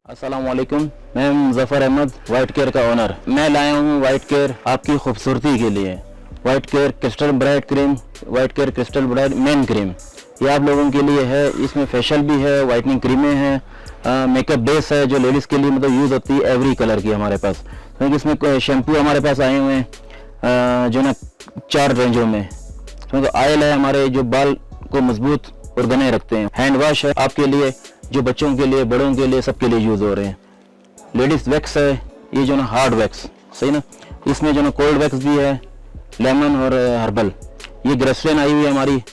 अस्सलाम वालेकुम। मैं मुज़फ़्फ़र अहमद, वाइट केयर का ओनर। मैं लाया हूँ वाइट केयर आपकी खूबसूरती के लिए। White care crystal bright cream, white care crystal bright main cream, ये आप लोगों के लिए है। इसमें फेशियल भी है, वाइटनिंग क्रीमें हैं, मेकअप बेस है जो लेडीज़ के लिए मतलब यूज़ होती है एवरी कलर की हमारे पास। क्योंकि इसमें शैम्पू हमारे पास आए हुए हैं जो ना 4 रेंजों में। क्योंकि ऑयल है हमारे जो बाल को मजबूत और घने रखते हैं। हैंड वॉश है आपके लिए, जो बच्चों के लिए, बड़ों के लिए, सबके लिए यूज़ हो रहे हैं। लेडीज़ वैक्स है, ये जो ना हार्ड वैक्स, सही ना। इसमें जो ना कोल्ड वैक्स भी है, लेमन और हर्बल। ये ग्रेसलिन आई हुई है हमारी,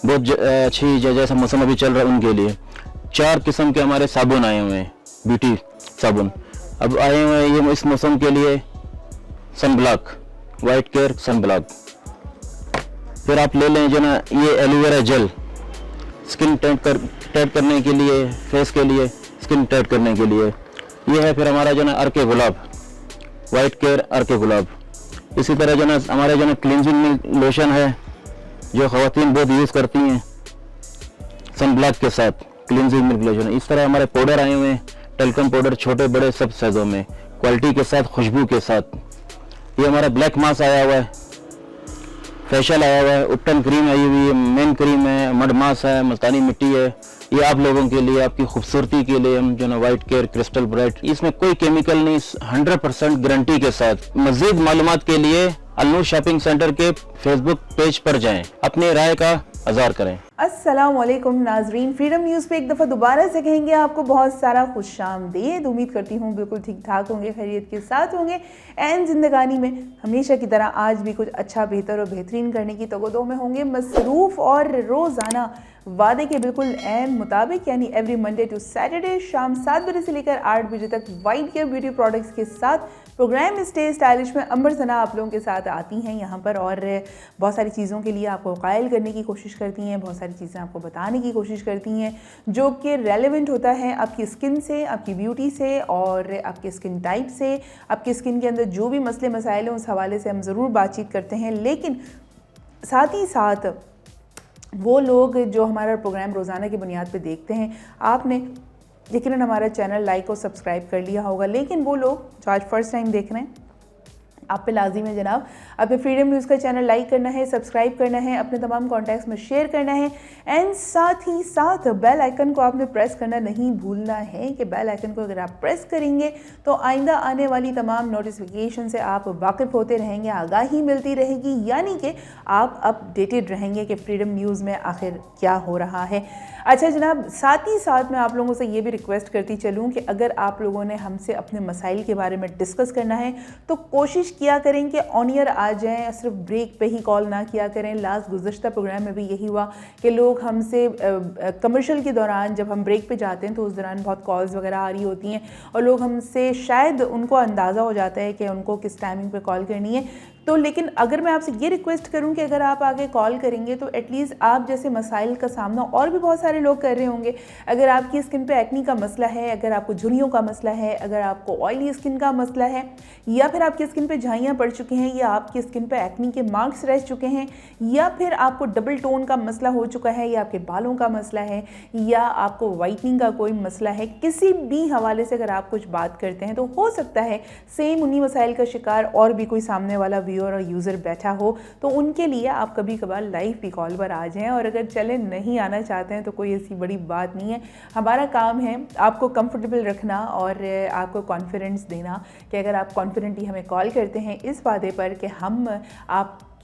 बहुत अच्छी, जैसा मौसम अभी चल रहा है उनके लिए। 4 किस्म के हमारे साबुन आए हुए हैं, ब्यूटी साबुन अब आए हुए हैं ये इस मौसम के लिए। Sun block, white care sun block. फिर आप ले लें जो ना ये एलोवेरा जेल, स्किन टाइट करने के लिए, फेस के लिए, स्किन टाइट करने के लिए। ये है फिर हमारा जो ना अर्के गुलाब, वाइट केयर अर्के गुलाब। इसी तरह जो ना हमारे जो ना क्लिनजिंग लोशन है जो ख़वातीन बहुत यूज़ करती हैं सन ब्लॉक के साथ, क्लिनजिंग मिल्क लोशन। इस तरह हमारे पाउडर आए हुए हैं, टेल्कम पाउडर, छोटे बड़े सब साइज़ों में, क्वालिटी के साथ, खुशबू के साथ। ये हमारा ब्लैक मास्क आया हुआ है, फेशियल आया हुआ है, उपटन क्रीम आई हुई है, मेन क्रीम है, मड मास्क है, मुल्तानी मिट्टी है। ये आप लोगों के लिए, आपकी खूबसूरती के लिए हम जो ना वाइट केयर क्रिस्टल ब्राइट, इसमें कोई केमिकल नहीं, 100% गारंटी के साथ। मज़ीद मालूमात के लिए अलनूर शॉपिंग सेंटर के फेसबुक पेज पर जाएं, अपनी राय का इज़हार करें। अस्सलाम वालेकुम नाजरीन, फ्रीडम न्यूज़ पे एक दफ़ा दोबारा से कहेंगे आपको बहुत सारा खुशामदीद। उम्मीद करती हूँ बिल्कुल ठीक ठाक होंगे, खैरियत के साथ होंगे एंड ज़िंदगानी में हमेशा की तरह आज भी कुछ अच्छा, बेहतर और बेहतरीन करने की तगदो में होंगे मसरूफ़ और रोज़ाना वादे के बिल्कुल ऐन मुताबिक, यानी एवरी मंडे टू सैटरडे शाम 7 बजे से लेकर 8 बजे तक वाइट केयर ब्यूटी प्रोडक्ट्स के साथ प्रोग्राम स्टे स्टाइलिश में अंबर सना आप लोगों के साथ आती हैं यहाँ पर, और बहुत सारी चीज़ों के लिए आपको कायल करने की कोशिश करती हैं, बहुत सारी चीज़ें आपको बताने की कोशिश करती हैं जो कि रेलेवेंट होता है आपकी स्किन से, आपकी ब्यूटी से और आपके स्किन टाइप से। आपकी स्किन के अंदर जो भी मसले मसाइल हैं उस हवाले से हम ज़रूर बातचीत करते हैं, लेकिन साथ ही साथ वो लोग जो हमारा प्रोग्राम रोज़ाना की बुनियाद पे देखते हैं, आपने यकीनन हमारा चैनल लाइक और सब्सक्राइब कर लिया होगा, लेकिन वो लोग जो आज फर्स्ट टाइम देख रहे हैं, आप पे लाजिम है जनाब, अपने फ्रीडम न्यूज़ का चैनल लाइक करना है, सब्सक्राइब करना है, अपने तमाम कॉन्टैक्ट्स में शेयर करना है एंड साथ ही साथ बेल आइकन को आपने प्रेस करना नहीं भूलना है कि बेल आइकन को अगर आप प्रेस करेंगे तो आइंदा आने वाली तमाम नोटिफिकेशन से आप वाकिफ़ होते रहेंगे, आगाही मिलती रहेगी, यानी कि आप अपडेटेड रहेंगे कि फ्रीडम न्यूज़ में आखिर क्या हो रहा है। अच्छा जनाब, साथ ही साथ मैं आप लोगों से ये भी रिक्वेस्ट करती चलूँ कि अगर आप लोगों ने हमसे अपने मसाइल के बारे में डिस्कस करना है तो कोशिश किया करें कि ऑन ईयर आ जाएं, सिर्फ ब्रेक पे ही कॉल ना किया करें। लास्ट गुज़श्ता प्रोग्राम में भी यही हुआ कि लोग हमसे कमर्शियल के दौरान, जब हम ब्रेक पे जाते हैं तो उस दौरान बहुत कॉल्स वगैरह आ रही होती हैं और लोग हमसे, शायद उनको अंदाज़ा हो जाता है कि उनको किस टाइमिंग पे कॉल करनी है, तो लेकिन अगर मैं आपसे ये रिक्वेस्ट करूं कि अगर आप आगे कॉल करेंगे तो एटलीस्ट आप जैसे मसाइल का सामना और भी बहुत सारे लोग कर रहे होंगे। अगर आपकी स्किन पे एक्नी का मसला है, अगर आपको झुर्रियों का मसला है, अगर आपको ऑयली स्किन का मसला है, या फिर आपकी स्किन पे झाइयाँ पड़ चुकी हैं, या आपकी स्किन पे एक्नी के मार्क्स रह चुके हैं, या फिर आपको डबल टोन का मसला हो चुका है, या आपके बालों का मसला है, या आपको वाइटनिंग का कोई मसला है, किसी भी हवाले से अगर आप कुछ बात करते हैं तो हो सकता है सेम उन्हीं मसाइल का शिकार और भी कोई सामने वाला व्यूअर और यूज़र बैठा हो, तो उनके लिए आप कभी कभार लाइव भी कॉल पर आ जाएं। और अगर चले नहीं आना चाहते हैं तो कोई ऐसी बड़ी बात नहीं है, हमारा काम है आपको कंफर्टेबल रखना और आपको कॉन्फिडेंस देना कि अगर आप कॉन्फिडेंटली हमें कॉल करते हैं इस वादे पर कि हम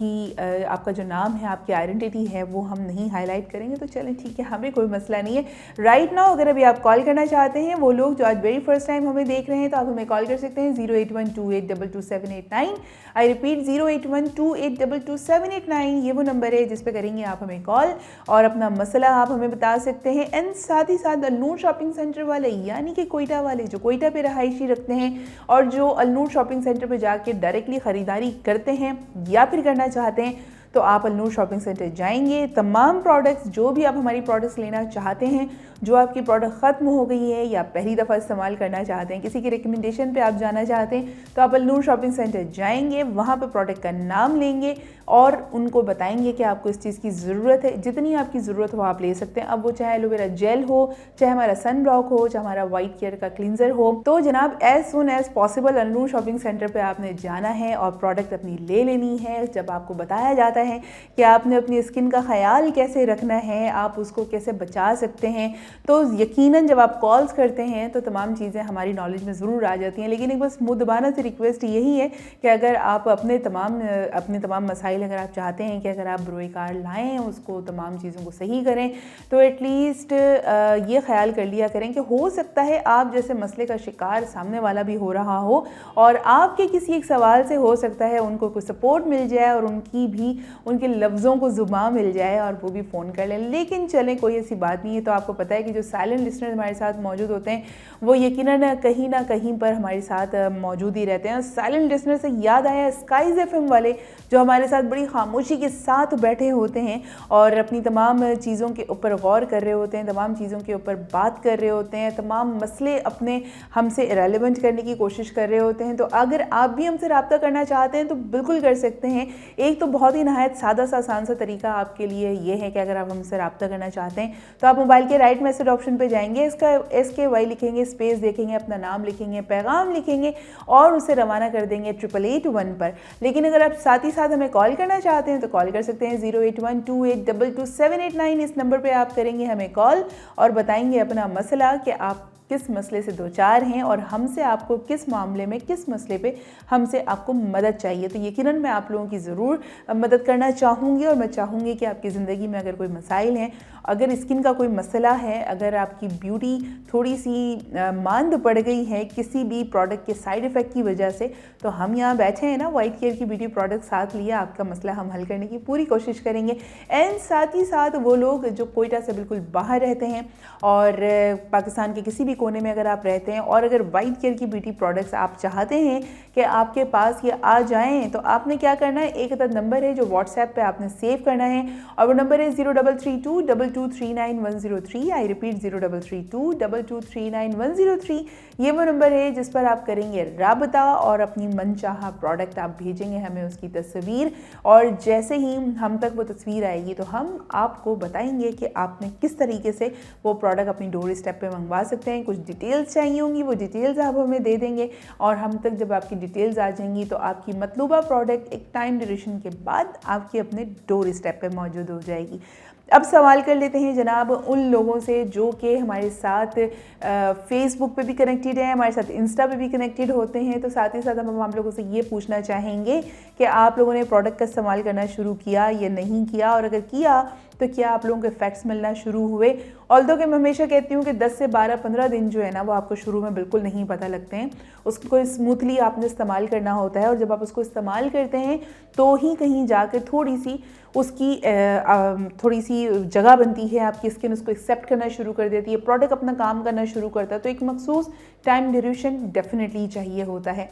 आपका जो नाम है, आपकी आइडेंटिटी है, वो हम नहीं हाईलाइट करेंगे, तो चलें ठीक है, हमें कोई मसला नहीं है। राइट नाउ अगर अभी आप कॉल करना चाहते हैं, वो लोग जो आज वेरी फर्स्ट टाइम हमें देख रहे हैं, तो आप हमें कॉल कर सकते हैं 08128222789। आई रिपीट 08128222789, ये वो नंबर है जिस पे करेंगे आप हमें कॉल और अपना मसला आप हमें बता सकते हैं। एंड साथ ही साथ अलनूर शॉपिंग सेंटर वाले, यानी कि कोयटा वाले, जो कोयटा पे रहायशी रखते हैं और जो अलनूर शॉपिंग सेंटर पे जाके डायरेक्टली ख़रीदारी करते हैं या फिर करना चाहते हैं, तो आप अलनूर शॉपिंग सेंटर जाएंगे, तमाम प्रोडक्ट्स, जो भी आप हमारी प्रोडक्ट्स लेना चाहते हैं जो आपकी प्रोडक्ट ख़त्म हो गई है या पहली दफ़ा इस्तेमाल करना चाहते हैं, किसी की रिकमेंडेशन पे आप जाना चाहते हैं, तो आप अलनूर शॉपिंग सेंटर जाएंगे, वहाँ पर प्रोडक्ट का नाम लेंगे और उनको बताएंगे कि आपको इस चीज़ की ज़रूरत है। जितनी आपकी ज़रूरत हो आप ले सकते हैं। अब वो चाहे एलोवेरा जेल हो, चाहे हमारा सन ब्लॉक हो, चाहे हमारा वाइट केयर का क्लींजर हो। तो जनाब as soon as possible Alnoor shopping centre पे आपने जाना है और प्रोडक्ट अपनी ले लेनी है। जब आपको बताया जाता है कि आपने अपनी स्किन का ख्याल कैसे रखना है, आप उसको कैसे बचा सकते हैं, तो यकीनन जब आप कॉल्स करते हैं तो तमाम चीज़ें हमारी नॉलेज में ज़रूर आ जाती हैं। लेकिन एक बस मुद्दबाना से रिक्वेस्ट यही है कि अगर आप अपने तमाम मसाइल अगर आप चाहते हैं कि अगर आप बरोएकार लाएँ, उसको तमाम चीज़ों को सही करें, तो एटलीस्ट ये ख्याल कर लिया करें कि हो सकता है आप जैसे मसले का शिकार सामने वाला भी हो रहा हो और आपके किसी एक सवाल से हो सकता है उनको कोई सपोर्ट मिल जाए और उनके लफ्ज़ों को ज़ुबां मिल जाए और वो भी फ़ोन कर लें। लेकिन चलें, कोई ऐसी बात नहीं है। तो आपको पता है कि जो साइलेंट लिसनर हमारे साथ मौजूद होते हैं वो यकीनन कहीं ना कहीं पर हमारे साथ मौजूद ही रहते हैं। साइलेंट लिसनर से याद आया, स्काइज़ FM वाले जो हमारे साथ बड़ी खामोशी के साथ बैठे होते हैं और अपनी तमाम चीज़ों के ऊपर गौर कर रहे होते हैं, तमाम चीज़ों के ऊपर बात कर रहे होते हैं, तमाम मसले अपने हमसे रेलेवेंट करने की कोशिश कर रहे होते हैं। तो अगर आप भी हमसे रब्ता करना चाहते हैं तो बिल्कुल कर सकते हैं। एक तो बहुत ही नहायत सादा सा आसान सा तरीका आपके लिए ये है कि अगर आप हमसे रब्ता करना चाहते हैं तो आप मोबाइल के राइट मैसेज ऑप्शन पे जाएंगे, इसका SKY लिखेंगे, स्पेस देखेंगे, अपना नाम लिखेंगे, पैगाम लिखेंगे और उसे रवाना कर देंगे 8881 पर। लेकिन अगर आप साथ ही साथ हमें कॉल करना चाहते हैं तो कॉल कर सकते हैं 08128222789। इस नंबर पे आप करेंगे हमें कॉल और बताएंगे अपना मसला कि आप किस मसले से दो चार हैं और हमसे आपको किस मामले में, किस मसले पे हमसे आपको मदद चाहिए। तो यकीनन मैं आप लोगों की ज़रूर मदद करना चाहूँगी और मैं चाहूँगी कि आपकी ज़िंदगी में अगर कोई मसाइल हैं, अगर स्किन का कोई मसला है, अगर आपकी ब्यूटी थोड़ी सी मांद पड़ गई है किसी भी प्रोडक्ट के साइड इफ़ेक्ट की वजह से, तो हम यहाँ बैठे हैं ना, वाइट केयर की ब्यूटी प्रोडक्ट साथ लिया, आपका मसला हम हल करने की पूरी कोशिश करेंगे। एंड साथ ही साथ वो लोग जो कोयटा से बिल्कुल बाहर रहते हैं और पाकिस्तान के किसी भी कोने में अगर आप रहते हैं और अगर वाइट केयर की ब्यूटी प्रोडक्ट्स आप चाहते हैं कि आपके पास ये आ जाएं, तो आपने क्या करना है, एक अदद नंबर है जो व्हाट्सएप पे आपने सेव करना है और वो नंबर है 03322239 आई रिपीट 03322239 ये वो नंबर है जिस पर आप करेंगे राबता और अपनी मनचाहा प्रोडक्ट आप भेजेंगे हमें उसकी तस्वीर, और जैसे ही हम तक वो तस्वीर आएगी तो हम आपको बताएंगे कि आपने किस तरीके से वो प्रोडक्ट अपनी डोर स्टेप पे मंगवा सकते हैं। कुछ डिटेल्स चाहिए होंगी, वो डिटेल्स आप हमें दे देंगे और हम तक जब आपकी डिटेल्स आ जाएंगी तो आपकी मतलूबा प्रोडक्ट एक टाइम ड्यूरेशन के बाद आपके अपने डोर स्टेप पे मौजूद हो जाएगी। अब सवाल कर लेते हैं जनाब उन लोगों से जो कि हमारे साथ फेसबुक पे भी कनेक्टेड हैं, हमारे साथ इंस्टा पे भी कनेक्टेड होते हैं। तो साथ ही साथ हम आप लोगों से ये पूछना चाहेंगे कि आप लोगों ने प्रोडक्ट का इस्तेमाल करना शुरू किया या नहीं किया, और अगर किया तो क्या आप लोगों के इफेक्ट्स मिलना शुरू हुए। ऑल्दो कि मैं हमेशा कहती हूँ कि 10 से 12-15 दिन जो है ना वो आपको शुरू में बिल्कुल नहीं पता लगते हैं, उसको स्मूथली आपने इस्तेमाल करना होता है और जब आप उसको इस्तेमाल करते हैं तो ही कहीं जाकर थोड़ी सी जगह बनती है, आपकी स्किन उसको एक्सेप्ट करना शुरू कर देती है, प्रोडक्ट अपना काम करना शुरू करता है। तो एक मखसूस टाइम ड्यूरेशन डेफिनेटली चाहिए होता है।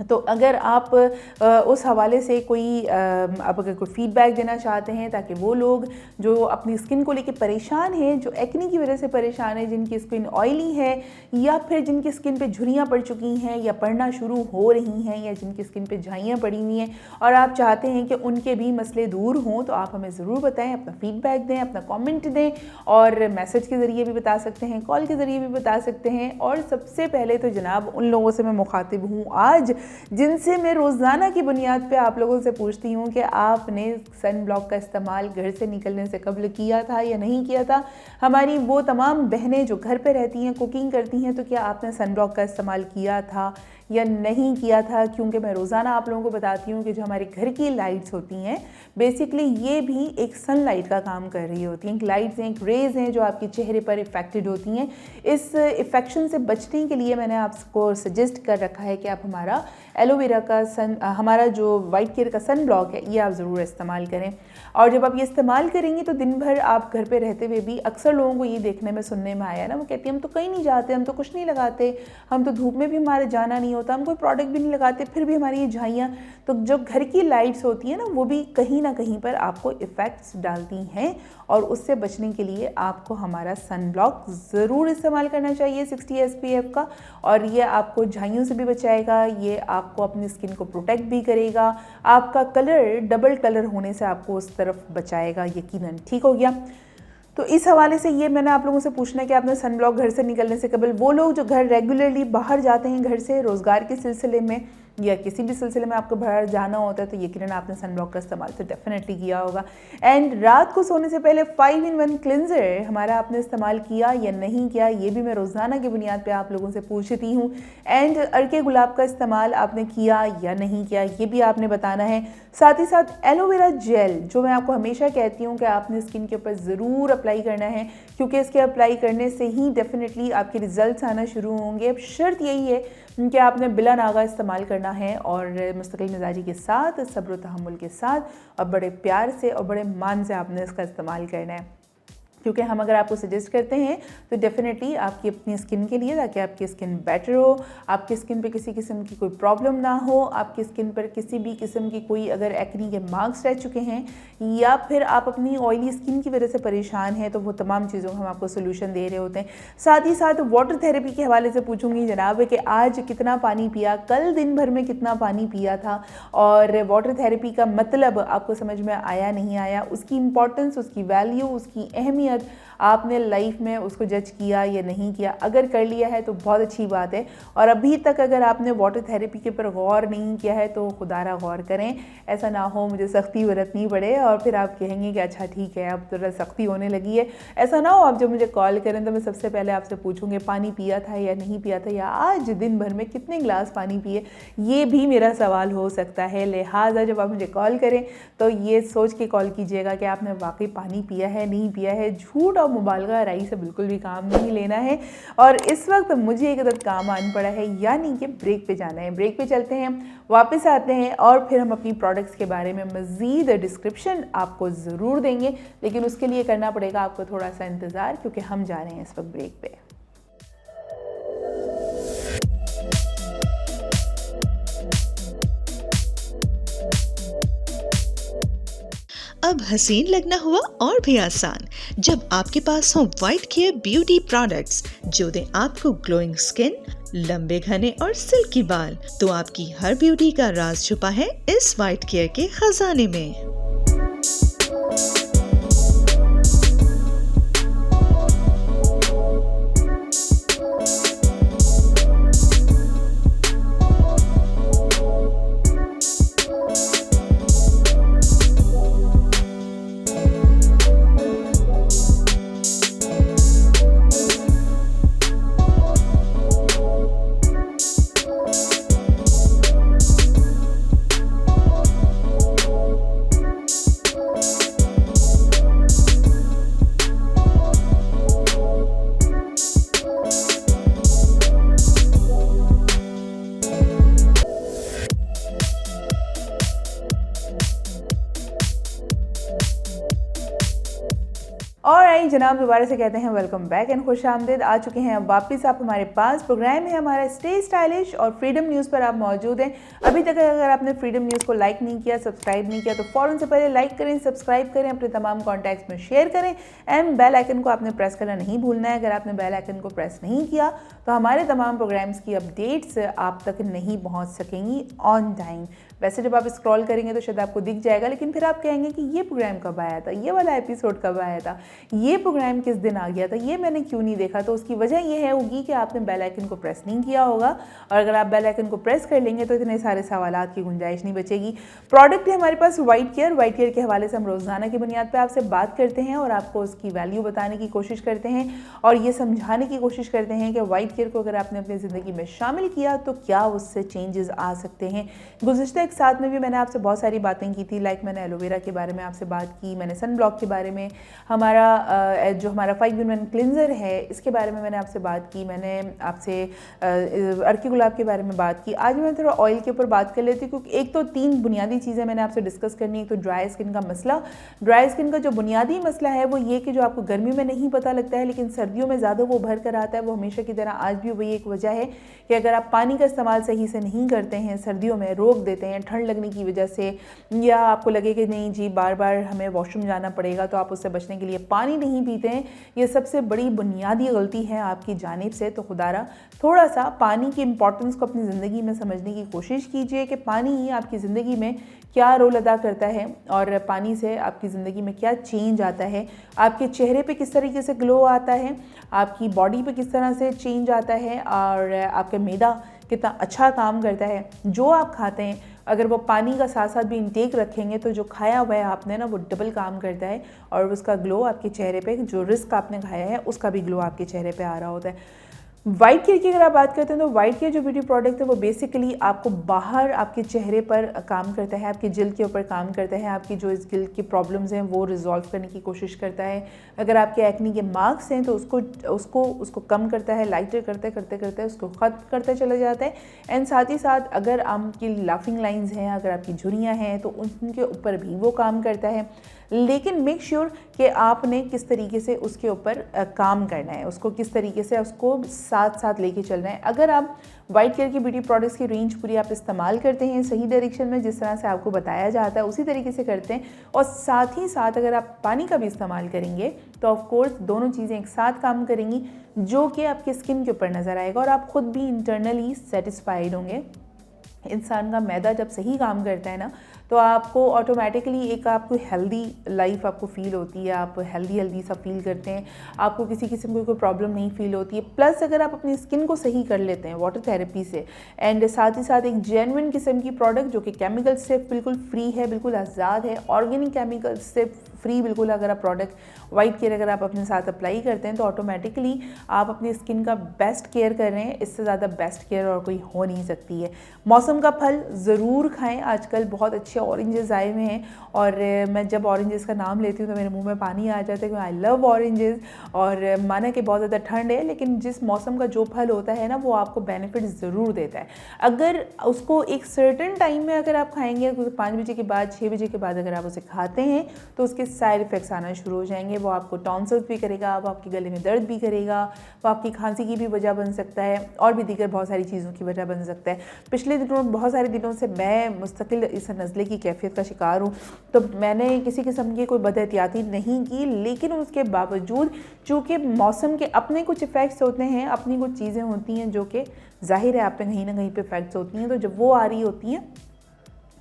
तो अगर आप उस हवाले से आप अगर कोई फीडबैक देना चाहते हैं ताकि वो लोग जो अपनी स्किन को लेके परेशान हैं, जो एक्ने की वजह से परेशान है, जिनकी स्किन ऑयली है या फिर जिनकी स्किन पे झुर्रियाँ पड़ चुकी हैं या पड़ना शुरू हो रही हैं या जिनकी स्किन पे झाइयाँ पड़ी हुई हैं और आप चाहते हैं कि उनके भी मसले दूर हों, तो आप हमें ज़रूर बताएं, अपना फीडबैक दें, अपना कॉमेंट दें और मैसेज के ज़रिए भी बता सकते हैं, कॉल के ज़रिए भी बता सकते हैं। और सबसे पहले तो जनाब उन लोगों से मैं मुखातिब हूँ आज जिनसे मैं रोज़ाना की बुनियाद पे आप लोगों से पूछती हूँ कि आपने सन ब्लॉक का इस्तेमाल घर से निकलने से कबल किया था या नहीं किया था। हमारी वो तमाम बहनें जो घर पे रहती हैं, कुकिंग करती हैं, तो क्या आपने सन ब्लॉक का इस्तेमाल किया था या नहीं किया था? क्योंकि मैं रोज़ाना आप लोगों को बताती हूँ कि जो हमारे घर की लाइट्स होती हैं बेसिकली ये भी एक सनलाइट का काम कर रही होती हैं, एक लाइट्स हैं, एक रेज़ हैं जो आपके चेहरे पर इफ़ेक्टेड होती हैं। इस इफ़ेक्शन से बचने के लिए मैंने आपको सजेस्ट कर रखा है कि आप हमारा एलोवेरा का हमारा जो वाइट केयर का सन ब्लॉक है ये आप ज़रूर इस्तेमाल करें। और जब आप ये इस्तेमाल करेंगे तो दिन भर आप घर पे रहते हुए भी अक्सर लोगों को ये देखने में सुनने में आया ना, वो कहती है हम तो कहीं नहीं जाते, हम तो कुछ नहीं लगाते, हम तो धूप में भी हमारे जाना नहीं नहीं होता, हम कोई प्रोडक्ट भी नहीं लगाते, फिर भी हमारी ये झाइयाँ, तो जो घर की लाइट्स होती हैं ना, वो भी कहीं ना कहीं पर आपको इफ़ेक्ट्स डालती हैं। और उससे बचने के लिए आपको हमारा सन ब्लॉक ज़रूर इस्तेमाल करना चाहिए 60 SPF का, और ये आपको झाइयों से भी बचाएगा, ये आपको अपनी स्किन को प्रोटेक्ट भी करेगा, आपका कलर डबल कलर होने से आपको उस तरफ बचाएगा यकीनन। ठीक हो गया। तो इस हवाले से ये मैंने आप लोगों से पूछना है कि आपने सन ब्लॉक घर से निकलने से कबल, वो लोग जो घर रेगुलरली बाहर जाते हैं घर से रोज़गार के सिलसिले में या किसी भी सिलसिले में आपको बाहर जाना होता है, तो यकीनन आपने सन ब्लॉक का इस्तेमाल तो डेफिनेटली किया होगा। एंड रात को सोने से पहले 5-in-1 क्लिनजर हमारा आपने इस्तेमाल किया या नहीं किया, ये भी मैं रोज़ाना की बुनियाद पे आप लोगों से पूछती हूँ। एंड अर्के गुलाब का इस्तेमाल आपने किया या नहीं किया, ये भी आपने बताना है। साथ ही साथ एलोवेरा जेल, जो मैं आपको हमेशा कहती हूँ कि आपने स्किन के ऊपर ज़रूर अप्लाई करना है, क्योंकि इसके अप्लाई करने से ही डेफिनेटली आपके रिजल्ट्स आना शुरू होंगे। अब शर्त यही है कि आपने बिला नागा इस्तेमाल करना है और मुस्तकिल मिजाजी के साथ, सब्र तहम्मुल के साथ और बड़े प्यार से और बड़े मान से आपने इसका इस्तेमाल करना है। क्योंकि हम अगर आपको सजेस्ट करते हैं तो डेफिनेटली आपकी अपनी स्किन के लिए, ताकि आपकी स्किन बेटर हो, आपकी स्किन पे किसी किस्म की कोई प्रॉब्लम ना हो, आपकी स्किन पर किसी भी किस्म की कोई अगर एक्नी के मार्क्स रह चुके हैं या फिर आप अपनी ऑयली स्किन की वजह से परेशान हैं, तो वो तमाम चीज़ों का हम आपको सोल्यूशन दे रहे होते हैं। साथ ही साथ वाटर थेरेपी के हवाले से पूछूंगी जनाब कि आज कितना पानी पिया, कल दिन भर में कितना पानी पिया था, और वाटर थेरेपी का मतलब आपको समझ में आया नहीं आया, उसकी इंपॉर्टेंस, उसकी वैल्यू, उसकी अहमियत आपने लाइफ में उसको जज किया या नहीं किया। अगर कर लिया है तो बहुत अच्छी बात है, और अभी तक अगर आपने वाटर थेरेपी के ऊपर गौर नहीं किया है तो खुदारा गौर करें। ऐसा ना हो मुझे सख्ती बरतनी पड़े और फिर आप कहेंगे कि अच्छा ठीक है अब थोड़ा सख्ती होने लगी है। ऐसा ना हो आप जब मुझे कॉल करें तो मैं सबसे पहले आपसे पूछूंगी पानी पिया था या नहीं पिया था, या आज दिन भर में कितने गिलास पानी पिए, ये भी मेरा सवाल हो सकता है। लिहाजा जब आप मुझे कॉल करें तो ये सोच के कॉल कीजिएगा कि आपने वाकई पानी पिया है नहीं पिया है। झूठ और मुबालगा राई से बिल्कुल भी काम नहीं लेना है। और इस वक्त मुझे एक अदद काम आन पड़ा है, यानी कि ब्रेक पे जाना है। ब्रेक पे चलते हैं, वापस आते हैं और फिर हम अपनी प्रोडक्ट्स के बारे में मज़ीद डिस्क्रिप्शन आपको ज़रूर देंगे, लेकिन उसके लिए करना पड़ेगा आपको थोड़ा सा इंतज़ार, क्योंकि हम जा रहे हैं इस वक्त ब्रेक पे। अब हसीन लगना हुआ और भी आसान जब आपके पास हो व्हाइट केयर ब्यूटी प्रोडक्ट्स, जो दें आपको ग्लोइंग स्किन, लंबे घने और सिल्की बाल। तो आपकी हर ब्यूटी का राज छुपा है इस व्हाइट केयर के खजाने में। ऑलराइट जनाब, दोबारा से कहते हैं वेलकम बैक एंड खुश आमदीद। आ चुके हैं अब वापस आप हमारे पास। प्रोग्राम है हमारा स्टे स्टाइलिश और फ्रीडम न्यूज़ पर आप मौजूद हैं। अभी तक अगर आपने फ्रीडम न्यूज़ को लाइक नहीं किया, सब्सक्राइब नहीं किया, तो फ़ौरन से पहले लाइक करें, सब्सक्राइब करें, अपने तमाम कॉन्टैक्ट्स में शेयर करें एंड बेल आइकन को आपने प्रेस करना नहीं भूलना है। अगर आपने बेल आइकन को प्रेस नहीं किया तो हमारे तमाम प्रोग्राम्स की अपडेट्स आप तक नहीं पहुँच सकेंगी ऑन टाइम। वैसे जब आप स्क्रॉल करेंगे तो शायद आपको दिख जाएगा, लेकिन फिर आप कहेंगे कि ये प्रोग्राम कब आया था, ये वाला एपिसोड कब आया था, ये प्रोग्राम किस दिन आ गया था, ये मैंने क्यों नहीं देखा। तो उसकी वजह यह है होगी कि आपने बेल आइकन को प्रेस नहीं किया होगा, और अगर आप बेल आइकन को प्रेस कर लेंगे तो इतने सारे सवालात की गुंजाइश नहीं बचेगी। प्रोडक्ट है हमारे पास व्हाइट केयर के हवाले से हम रोज़ाना की बुनियाद पर आपसे बात करते हैं और आपको उसकी वैल्यू बताने की कोशिश करते हैं और ये समझाने की कोशिश करते हैं कि व्हाइट केयर को अगर आपने अपनी ज़िंदगी में शामिल किया तो क्या उससे चेंजेस आ सकते हैं। गुज़िश्ता एक साथ में भी मैंने आपसे बहुत सारी बातें की थी, लाइक मैंने एलोवेरा के बारे में आपसे बात की, मैंने सन ब्लॉक के बारे में, हमारा जो हमारा 5-in-1 क्लिनज़र है इसके बारे में मैंने आपसे बात की, मैंने आपसे अर्की गुलाब के बारे में बात की। आज मैं थोड़ा ऑयल के ऊपर बात कर लेती हूँ, क्योंकि एक तो 3 बुनियादी चीज़ें मैंने आपसे डिस्कस करनी है। तो ड्राई स्किन का मसला, ड्राई स्किन का जो बुनियादी मसला है वो ये कि जो आपको गर्मियों में नहीं पता लगता है लेकिन सर्दियों में ज़्यादा वो भर कर आता है, वो हमेशा की तरह आज भी वही एक वजह है कि अगर आप पानी का इस्तेमाल सही से नहीं करते हैं, सर्दियों में रोक देते हैं ठंड लगने की वजह से, या आपको लगे कि नहीं जी बार बार हमें वॉशरूम जाना पड़ेगा तो आप उससे बचने के लिए पानी नहीं पीते हैं, ये सबसे बड़ी बुनियादी गलती है आपकी जानिब से। तो खुदारा थोड़ा सा पानी की इंपॉर्टेंस को अपनी ज़िंदगी में समझने की कोशिश कीजिए कि पानी ही आपकी ज़िंदगी में क्या रोल अदा करता है और पानी से आपकी ज़िंदगी में क्या चेंज आता है, आपके चेहरे पे किस तरीके से ग्लो आता है, आपकी बॉडी पे किस तरह से चेंज आता है, और आपका मैदा कितना अच्छा काम करता है। जो आप खाते हैं अगर वो पानी का साथ साथ भी इंटेक रखेंगे तो जो खाया हुआ है आपने ना वो डबल काम करता है, और उसका ग्लो आपके चेहरे पे, जो रिस्क आपने खाया है उसका भी ग्लो आपके चेहरे पे आ रहा होता है। वाइट केयर की अगर आप बात करते हैं तो वाइट केयर जो ब्यूटी प्रोडक्ट है वो बेसिकली आपको बाहर आपके चेहरे पर काम करता है, आपकी जिल्द के ऊपर काम करता है, आपकी जो इस जिल्द की प्रॉब्लम्स हैं वो रिजॉल्व करने की कोशिश करता है। अगर आपके एक्नी के मार्क्स हैं तो उसको कम करता है, लाइटर करते उसको ख़त्म करते चला जाता है। एंड साथ ही साथ अगर आपकी लाफिंग लाइंस हैं, अगर आपकी झुर्रियाँ हैं तो उनके ऊपर भी वो काम करता है। लेकिन मेक श्योर कि आपने किस तरीके से उसके ऊपर काम करना है, उसको किस तरीके से उसको साथ साथ लेके चलना है। अगर आप वाइट केयर की ब्यूटी प्रोडक्ट्स की रेंज पूरी आप इस्तेमाल करते हैं सही डायरेक्शन में, जिस तरह से आपको बताया जाता है उसी तरीके से करते हैं, और साथ ही साथ अगर आप पानी का भी इस्तेमाल करेंगे तो ऑफ कोर्स दोनों चीज़ें एक साथ काम करेंगी, जो कि आपके स्किन के ऊपर नज़र आएगा और आप खुद भी इंटरनली सेटिस्फाइड होंगे। इंसान का मैदा जब सही काम करता है ना तो आपको ऑटोमेटिकली एक आपको हेल्दी लाइफ आपको फील होती है, आप हेल्दी सा फील करते हैं, आपको किसी किस्म की कोई प्रॉब्लम नहीं फील होती है। प्लस अगर आप अपनी स्किन को सही कर लेते हैं वाटर थेरेपी से, एंड साथ ही साथ एक जेन्युइन किस्म की प्रोडक्ट जो कि केमिकल से बिल्कुल फ्री है, बिल्कुल आज़ाद है, ऑर्गेनिक केमिकल से फ्री बिल्कुल, अगर आप प्रोडक्ट वाइट केयर अगर आप अपने साथ अप्लाई करते हैं तो ऑटोमेटिकली आप अपनी स्किन का बेस्ट केयर कर रहे हैं। इससे ज़्यादा बेस्ट केयर और कोई हो नहीं सकती है। मौसम का फल ज़रूर खाएं, आजकल बहुत अच्छे ऑरेंजेस आए हुए हैं, और मैं जब ऑरेंजेस का नाम लेती हूँ तो मेरे मुंह में पानी आ जाता है क्योंकि आई लव ऑरेंजेस। और माना कि बहुत ज़्यादा ठंड है लेकिन जिस मौसम का जो फल होता है ना वो आपको बेनिफिट ज़रूर देता है। अगर उसको एक सर्टेन टाइम में अगर आप खाएंगे, 5 बजे के बाद 6 बजे के बाद अगर आप उसे खाते हैं तो उसके साइड इफ़ेक्ट्स आना शुरू हो जाएंगे। वो आपको टॉन्सिल्स भी करेगा, वो आपके गले में दर्द भी करेगा, वो आपकी खांसी की भी वजह बन सकता है, और भी दीगर बहुत सारी चीज़ों की वजह बन सकता है। पिछले दिनों बहुत सारे दिनों से मैं मुस्तकिल इस नज़ले की कैफियत का शिकार हूँ, तो मैंने किसी किस्म की कोई बदएहतियाती नहीं की, लेकिन उसके बावजूद चूँकि मौसम के अपने कुछ इफ़ेक्ट्स होते हैं, अपनी कुछ चीज़ें होती हैं जो कि ज़ाहिर है आप पे कहीं ना कहीं पे इफ़ेक्ट्स होती हैं, तो जब वो आ रही होती हैं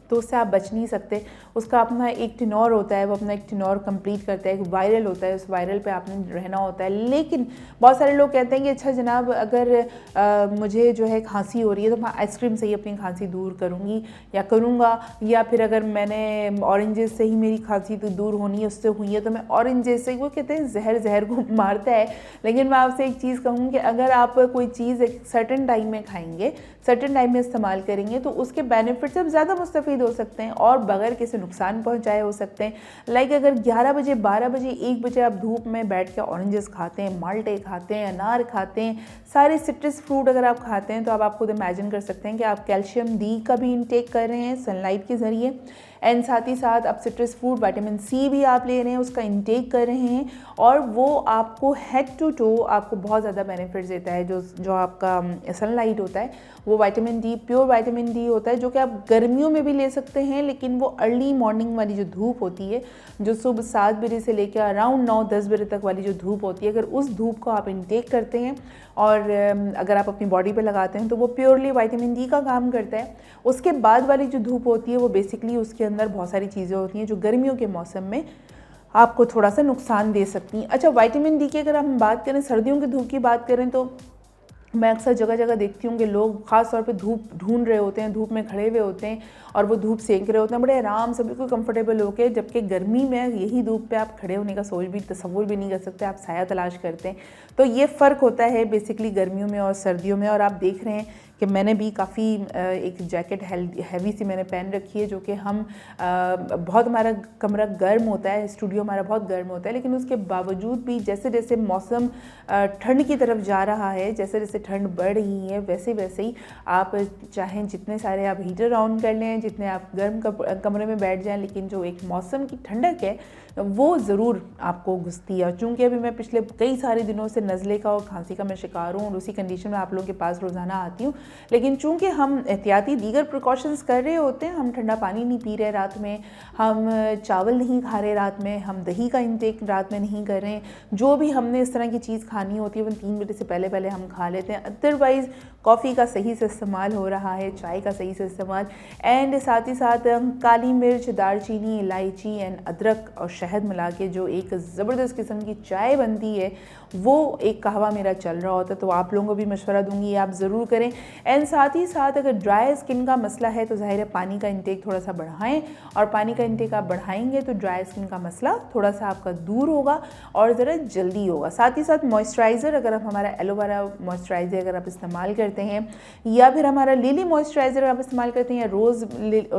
तो उससे आप बच नहीं सकते। उसका अपना एक टिनोर होता है, वो अपना एक टिनोर कंप्लीट करता है, एक वायरल होता है, उस वायरल पे आपने रहना होता है। लेकिन बहुत सारे लोग कहते हैं कि अच्छा जनाब अगर मुझे जो है खांसी हो रही है तो मैं आइसक्रीम से ही अपनी खांसी दूर करूँगी या करूँगा, या फिर अगर मैंने ऑरेंजेस से ही मेरी खांसी तो दूर होनी है, उससे हुई है तो मैं ऑरेंजेस से, वो कहते हैं जहर को मारता है। लेकिन मैं आपसे एक चीज़ कहूँ कि अगर आप कोई चीज़ एक सर्टेन टाइम में खाएँगे, सर्टेन टाइम में इस्तेमाल करेंगे तो उसके बेनिफिट से ज़्यादा मुस्तफ़ीद हो सकते हैं और बगैर किसी नुकसान पहुंचाए हो सकते हैं। लाइक अगर 11 बजे 12 बजे 1 बजे आप धूप में बैठ के ऑरेंजेस खाते हैं, माल्टे खाते हैं, अनार खाते हैं, सारे सिट्रस फ्रूट अगर आप खाते हैं तो अब आप खुद इमेजिन कर सकते हैं कि आप कैल्शियम डी का भी इंटेक कर रहे हैं सनलाइट के ज़रिए, एंड साथ ही साथ आप सिट्रस फ्रूट विटामिन सी भी आप ले रहे हैं, उसका इंटेक कर रहे हैं, और वो आपको हेड टू टो आपको बहुत ज़्यादा बेनिफिट्स देता है। जो आपका सनलाइट होता है वो vitamin D, pure vitamin D होता है, जो कि आप गर्मियों में भी ले सकते हैं, लेकिन वो अर्ली मॉर्निंग वाली जो धूप होती है, जो सुबह 7 बजे से लेकर अराउंड 9-10 बजे तक वाली जो धूप होती है, अगर उस धूप को आप इंटेक करते हैं और अगर आप अपनी बॉडी पे लगाते हैं तो वो प्योरली विटामिन डी का काम करता है। उसके बाद वाली जो धूप होती है वो बेसिकली उसके अंदर बहुत सारी चीज़ें होती हैं जो गर्मियों के मौसम में आपको थोड़ा सा नुकसान दे सकती हैं। अच्छा, विटामिन डी की अगर हम बात करें, सर्दियों की धूप की बात करें, तो मैं अक्सर जगह जगह देखती हूँ कि लोग ख़ास तौर पे धूप ढूंढ रहे होते हैं, धूप में खड़े हुए होते हैं और वो धूप सेंक रहे होते हैं बड़े आराम से, बिल्कुल कंफर्टेबल होके, जबकि गर्मी में यही धूप पे आप खड़े होने का तसव्वुर भी नहीं कर सकते, आप साया तलाश करते हैं। तो ये फ़र्क होता है बेसिकली गर्मियों में और सर्दियों में, और आप देख रहे हैं कि मैंने भी काफ़ी एक जैकेट हैवी सी मैंने पहन रखी है, जो कि हम बहुत हमारा कमरा गर्म होता है, स्टूडियो हमारा बहुत गर्म होता है, लेकिन उसके बावजूद भी जैसे जैसे मौसम ठंड की तरफ जा रहा है, जैसे जैसे ठंड बढ़ रही है, वैसे वैसे ही आप चाहें जितने सारे आप हीटर ऑन कर लें, जितने आप गर्म कमरे में बैठ जाएं, लेकिन जो एक मौसम की ठंडक है वो ज़रूर आपको घुसती है। और चूँकि अभी मैं पिछले कई सारे दिनों से नज़ले का और खांसी का मैं शिकार हूँ और उसी कंडीशन में आप लोगों के पास रोज़ाना आती हूँ, लेकिन चूँकि हम एहतियाती दीगर प्रिकॉशंस कर रहे होते हैं, हम ठंडा पानी नहीं पी रहे रात में, हम चावल नहीं खा रहे रात में, हम दही का इंटेक रात में नहीं कर रहे हैं, जो भी हमने इस तरह की चीज़ खानी होती है वो 3 बजे से पहले पहले हम खा लेते हैं। अदरवाइज़ कॉफ़ी का सही से इस्तेमाल हो रहा है, चाय का सही से इस्तेमाल, एंड साथ ही साथ काली मिर्च, दालचीनी, इलायची एंड अदरक और शहद मिला के जो एक ज़बरदस्त किस्म की चाय बनती है, वो एक कहवा मेरा चल रहा होता है। तो आप लोगों को भी मशवरा दूंगी आप ज़रूर करें। एंड साथ ही साथ अगर ड्राई स्किन का मसला है तो ज़ाहिर है पानी का इंटेक थोड़ा सा बढ़ाएं, और पानी का इंटेक आप बढ़ाएंगे तो ड्राई स्किन का मसला थोड़ा सा आपका दूर होगा और ज़रा जल्दी होगा। साथ ही साथ मॉइस्चराइज़र, अगर आप हमारा एलोवेरा मॉइस्चराइज़र अगर आप इस्तेमाल करते हैं, या फिर हमारा लिली मॉइस्चराइज़र आप इस्तेमाल करते हैं, या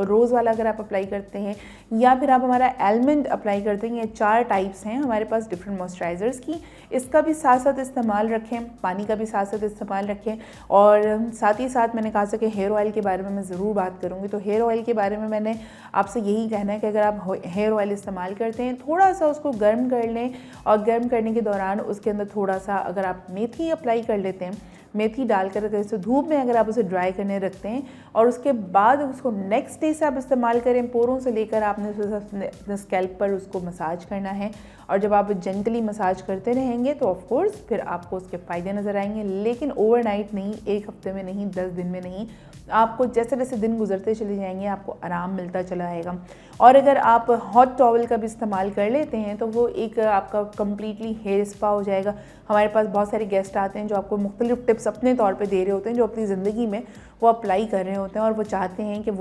रोज़ वाला अगर आप अप्लाई करते हैं, या फिर आप हमारा एलमंड अप्लाई करते हैं, ये 4 टाइप्स हैं हमारे पास डिफरेंट मॉइस्चराइज़र्स की। इसका भी साथ साथ इस्तेमाल रखें, पानी का भी साथ साथ इस्तेमाल रखें। और साथ ही साथ मैंने कहा कि हेयर ऑयल के बारे में मैं ज़रूर बात करूँगी। तो हेयर ऑयल के बारे में मैंने आपसे यही कहना है कि अगर आप हेयर ऑयल इस्तेमाल करते हैं, थोड़ा सा उसको गर्म कर लें, और गर्म करने के दौरान उसके अंदर थोड़ा सा अगर आप मेथी अप्लाई कर लेते हैं, मेथी डालकर अगर इसे धूप में अगर आप उसे ड्राई करने रखते हैं और उसके बाद उसको नेक्स्ट डे से आप इस्तेमाल करें, पोरों से लेकर आपने अपने स्कैल्प पर उसको मसाज करना है। और जब आप जेंटली मसाज करते रहेंगे तो ऑफ कोर्स फिर आपको उसके फ़ायदे नज़र आएंगे, लेकिन ओवरनाइट नहीं, 1 हफ्ते में नहीं, 10 दिन में नहीं, आपको जैसे जैसे दिन गुजरते चले जाएंगे आपको आराम मिलता चला आएगा। और अगर आप हॉट टॉवल का भी इस्तेमाल कर लेते हैं तो वो एक आपका कम्प्लीटली हेयर स्पा हो जाएगा। हमारे पास बहुत सारे गेस्ट आते हैं जो आपको मुख्तलिफ टिप्स अपने तौर पे दे रहे होते हैं, जो अपनी ज़िंदगी में वो अप्लाई कर रहे होते हैं, और वो चाहते हैं कि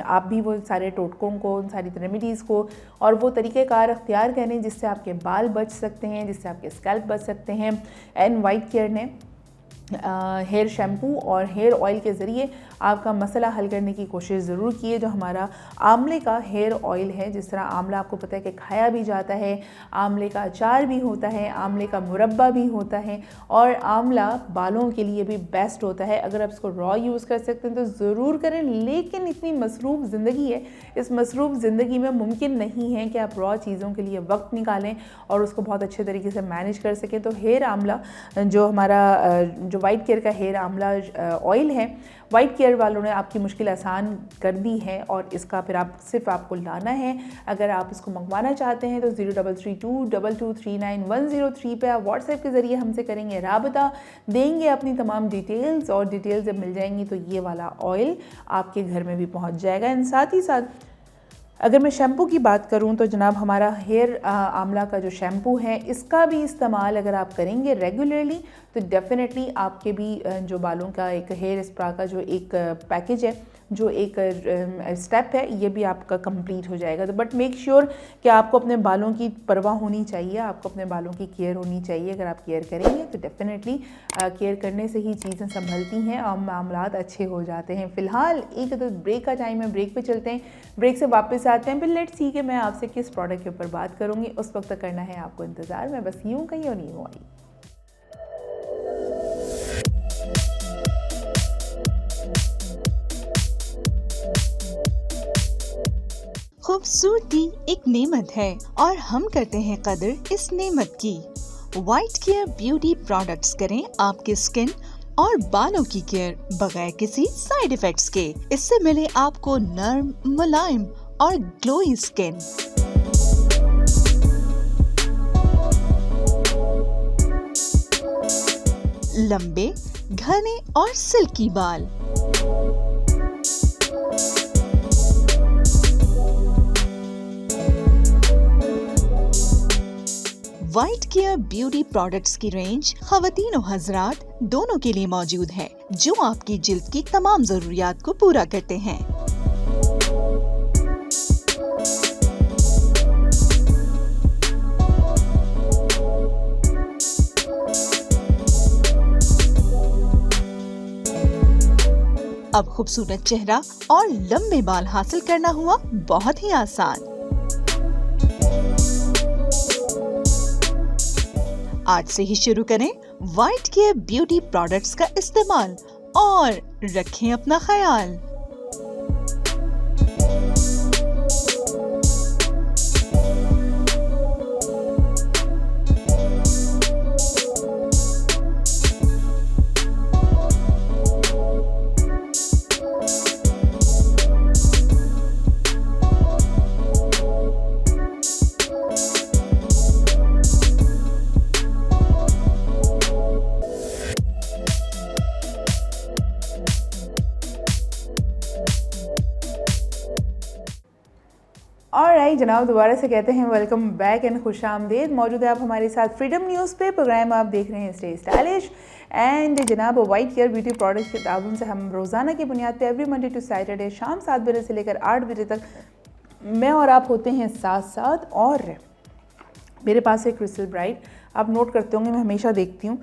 आप भी वो सारे टोटकों को, उन सारी रेमेडीज़ को और वो तरीक़ेकार अख्तियार करें जिससे आपके बाल बच सकते हैं, जिससे आपके स्कैल्प बच सकते हैं। एंड वाइट केयर ने हेयर शैम्पू और हेयर ऑयल के ज़रिए आपका मसला हल करने की कोशिश ज़रूर की है। जो हमारा आंवले का हेयर ऑयल है, जिस तरह आंवला आपको पता है कि खाया भी जाता है, आंवले का अचार भी होता है, आंवले का मुरब्बा भी होता है, और आंवला बालों के लिए भी बेस्ट होता है। अगर आप इसको रॉ यूज़ कर सकते हैं तो ज़रूर करें, लेकिन इतनी मसरूफ़ ज़िंदगी है, इस मसरूफ़ ज़िंदगी में मुमकिन नहीं है कि आप रॉ चीज़ों के लिए वक्त निकालें और उसको बहुत अच्छे तरीके से मैनेज कर सकें। तो हेयर आंवला जो हमारा जो वाइट केयर का हेयर आंवला ऑयल है, वाइट केयर वालों ने आपकी मुश्किल आसान कर दी है, और इसका फिर सिर्फ आपको लाना है। अगर आप इसको मंगवाना चाहते हैं तो 03322239 पे आप व्हाट्सएप के ज़रिए हमसे करेंगे राबता, देंगे अपनी तमाम डिटेल्स, और डिटेल्स जब मिल जाएंगी तो ये वाला ऑयल आपके घर में भी पहुंच जाएगा। एंड साथ ही साथ अगर मैं शैम्पू की बात करूं तो जनाब हमारा हेयर आंवला का जो शैम्पू है, इसका भी इस्तेमाल अगर आप करेंगे रेगुलरली तो डेफिनेटली आपके भी जो बालों का एक हेयर स्पा का जो एक पैकेज है, जो एक स्टेप है, ये भी आपका कंप्लीट हो जाएगा। तो बट मेक श्योर कि आपको अपने बालों की परवाह होनी चाहिए, आपको अपने बालों की केयर होनी चाहिए। अगर आप केयर करेंगे तो डेफिनेटली केयर करने से ही चीज़ें संभलती हैं और मामलात अच्छे हो जाते हैं। फ़िलहाल एक तो ब्रेक का टाइम है, ब्रेक पे चलते हैं, ब्रेक से वापस आते हैं, फिर लेट्स सी कि मैं आपसे किस प्रोडक्ट के ऊपर बात करूँगी। उस वक्त तक करना है आपको इंतज़ार, मैं बस यूँ कहीं और नहीं हूँ आई। खूबसूरती एक नेमत है और हम करते हैं कदर इस नेमत की। वाइट केयर ब्यूटी प्रोडक्ट्स करें आपकी स्किन और बालों की केयर बगैर किसी साइड इफेक्ट्स के। इससे मिले आपको नर्म, मुलायम और ग्लोइंग स्किन। लंबे, घने और सिल्की बाल। वाइट केयर ब्यूटी प्रोडक्ट्स की रेंज ख़वातीन और हज़रात दोनों के लिए मौजूद है, जो आपकी जिल्द की तमाम ज़रूरियात को पूरा करते हैं। अब खूबसूरत चेहरा और लंबे बाल हासिल करना हुआ बहुत ही आसान। आज से ही शुरू करें व्हाइट केयर ब्यूटी प्रोडक्ट्स का इस्तेमाल और रखें अपना ख्याल। ऑलराइट जनाब, दोबारा से कहते हैं वेलकम बैक एंड खुश आमदेद। मौजूद है आप हमारे साथ फ्रीडम न्यूज़ पे। प्रोग्राम आप देख रहे हैं स्टे स्टाइलिश एंड जनाब वाइट केयर ब्यूटी प्रोडक्ट्स के ताउन से हम रोज़ाना की बुनियाद पे एवरी मंडे टू सैटरडे शाम 7 बजे से लेकर 8 बजे तक मैं और आप होते हैं साथ साथ। और मेरे पास है क्रिस्टल ब्राइट। आप नोट करते होंगे मैं हमेशा देखती हूँ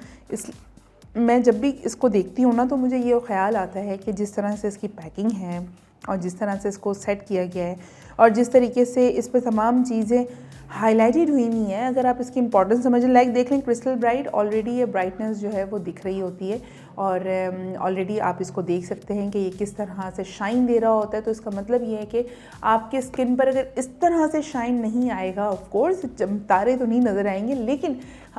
मैं जब भी इसको देखती हूँ ना तो मुझे ये ख्याल आता है कि जिस तरह से इसकी पैकिंग है और जिस तरह से इसको सेट किया गया है और जिस तरीके से इस पर तमाम चीज़ें हाईलाइटेड हुई नहीं है, अगर आप इसकी इंपॉर्टेंस समझें, लाइक देख लें क्रिस्टल ब्राइट, ऑलरेडी ये ब्राइटनेस जो है वो दिख रही होती है और ऑलरेडी आप इसको देख सकते हैं कि ये किस तरह से शाइन दे रहा होता है। तो इसका मतलब ये है कि आपके स्किन पर अगर इस तरह से शाइन नहीं आएगा, ऑफ कोर्स तारे तो नहीं नज़र आएंगे, लेकिन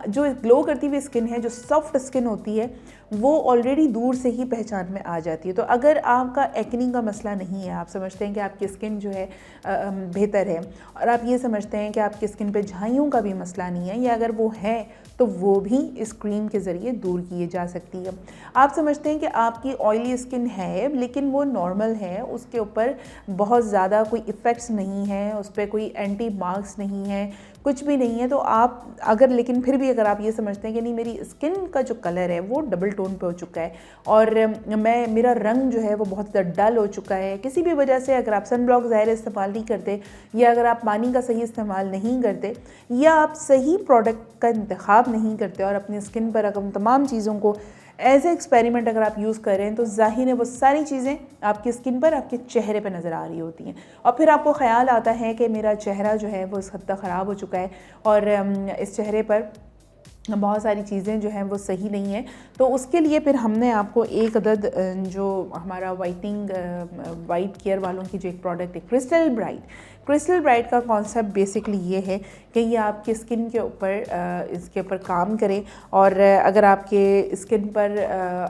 जो ग्लो करती हुई स्किन है, जो सॉफ्ट स्किन होती है, वो ऑलरेडी दूर से ही पहचान में आ जाती है। तो अगर आपका एक्नी का मसला नहीं है, आप समझते हैं कि आपकी स्किन जो है बेहतर है और आप ये समझते हैं कि आपकी स्किन पे झाइयों का भी मसला नहीं है, या अगर वो है तो वो भी इस क्रीम के ज़रिए दूर किए जा सकती है। आप समझते हैं कि आपकी ऑयली स्किन है लेकिन वो नॉर्मल है, उसके ऊपर बहुत ज़्यादा कोई इफ़ेक्ट्स नहीं है, उस पर कोई एंटी मार्क्स नहीं है, कुछ भी नहीं है, तो आप अगर लेकिन फिर भी अगर आप ये समझते हैं कि नहीं मेरी स्किन का जो कलर है वो डबल टोन पे हो चुका है और मेरा रंग जो है वो बहुत ज़्यादा डल हो चुका है किसी भी वजह से, अगर आप सन ब्लॉक ज़ाहिर इस्तेमाल नहीं करते, या अगर आप पानी का सही इस्तेमाल नहीं करते, या आप सही प्रोडक्ट का इंतखाब नहीं करते और अपनी स्किन पर अगर तमाम चीज़ों को एज ए एक्सपेरिमेंट अगर आप यूज़ कर रहे हैं, तो ज़ाहिर है वो सारी चीज़ें आपकी स्किन पर, आपके चेहरे पर नज़र आ रही होती हैं और फिर आपको ख़्याल आता है कि मेरा चेहरा जो है वो इस हद तक ख़राब हो चुका है और इस चेहरे पर बहुत सारी चीज़ें जो हैं वो सही नहीं है। तो उसके लिए फिर हमने आपको एक अदद जो हमारा वाइट केयर वालों की जो एक प्रोडक्ट है क्रिस्टल ब्राइट का कॉन्सेप्ट बेसिकली ये है कि ये आपकी स्किन के ऊपर इसके ऊपर काम करे और अगर आपके स्किन पर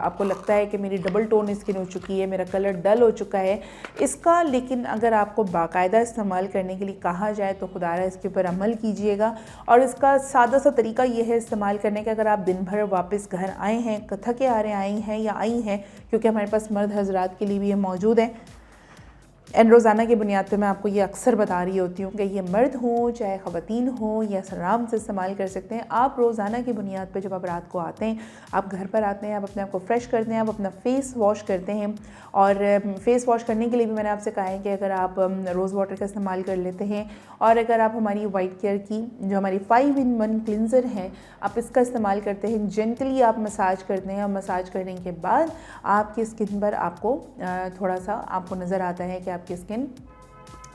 आपको लगता है कि मेरी डबल टोन स्किन हो चुकी है, मेरा कलर डल हो चुका है इसका, लेकिन अगर आपको बाकायदा इस्तेमाल करने के लिए कहा जाए तो खुदारा इसके ऊपर अमल कीजिएगा। और इसका सादा सा तरीका ये है इस्तेमाल करने का, अगर आप दिन भर वापस घर आए हैं, थके आ रहे आई हैं या आई हैं, क्योंकि हमारे पास मर्द हजरात के लिए भी ये मौजूद है एंड रोज़ाना की बुनियाद पे मैं आपको ये अक्सर बता रही होती हूँ कि ये मर्द हो चाहे ख़वातीन हो, या आराम से इस्तेमाल कर सकते हैं। आप रोज़ाना की बुनियाद पे जब आप रात को आते हैं, आप घर पर आते हैं, आप अपने आप को फ्रेश करते हैं, आप अपना फेस वॉश करते हैं और फेस वॉश करने के लिए भी मैंने आपसे कहा है कि अगर आप रोज़ वाटर का इस्तेमाल कर लेते हैं और अगर आप हमारी वाइट केयर की जो हमारी 5-in-1 क्लिनज़र है आप इसका इस्तेमाल करते हैं, जेंटली आप मसाज करते हैं और मसाज करने के बाद आपकी स्किन पर आपको थोड़ा सा आपको नज़र आता है कि आपकी स्किन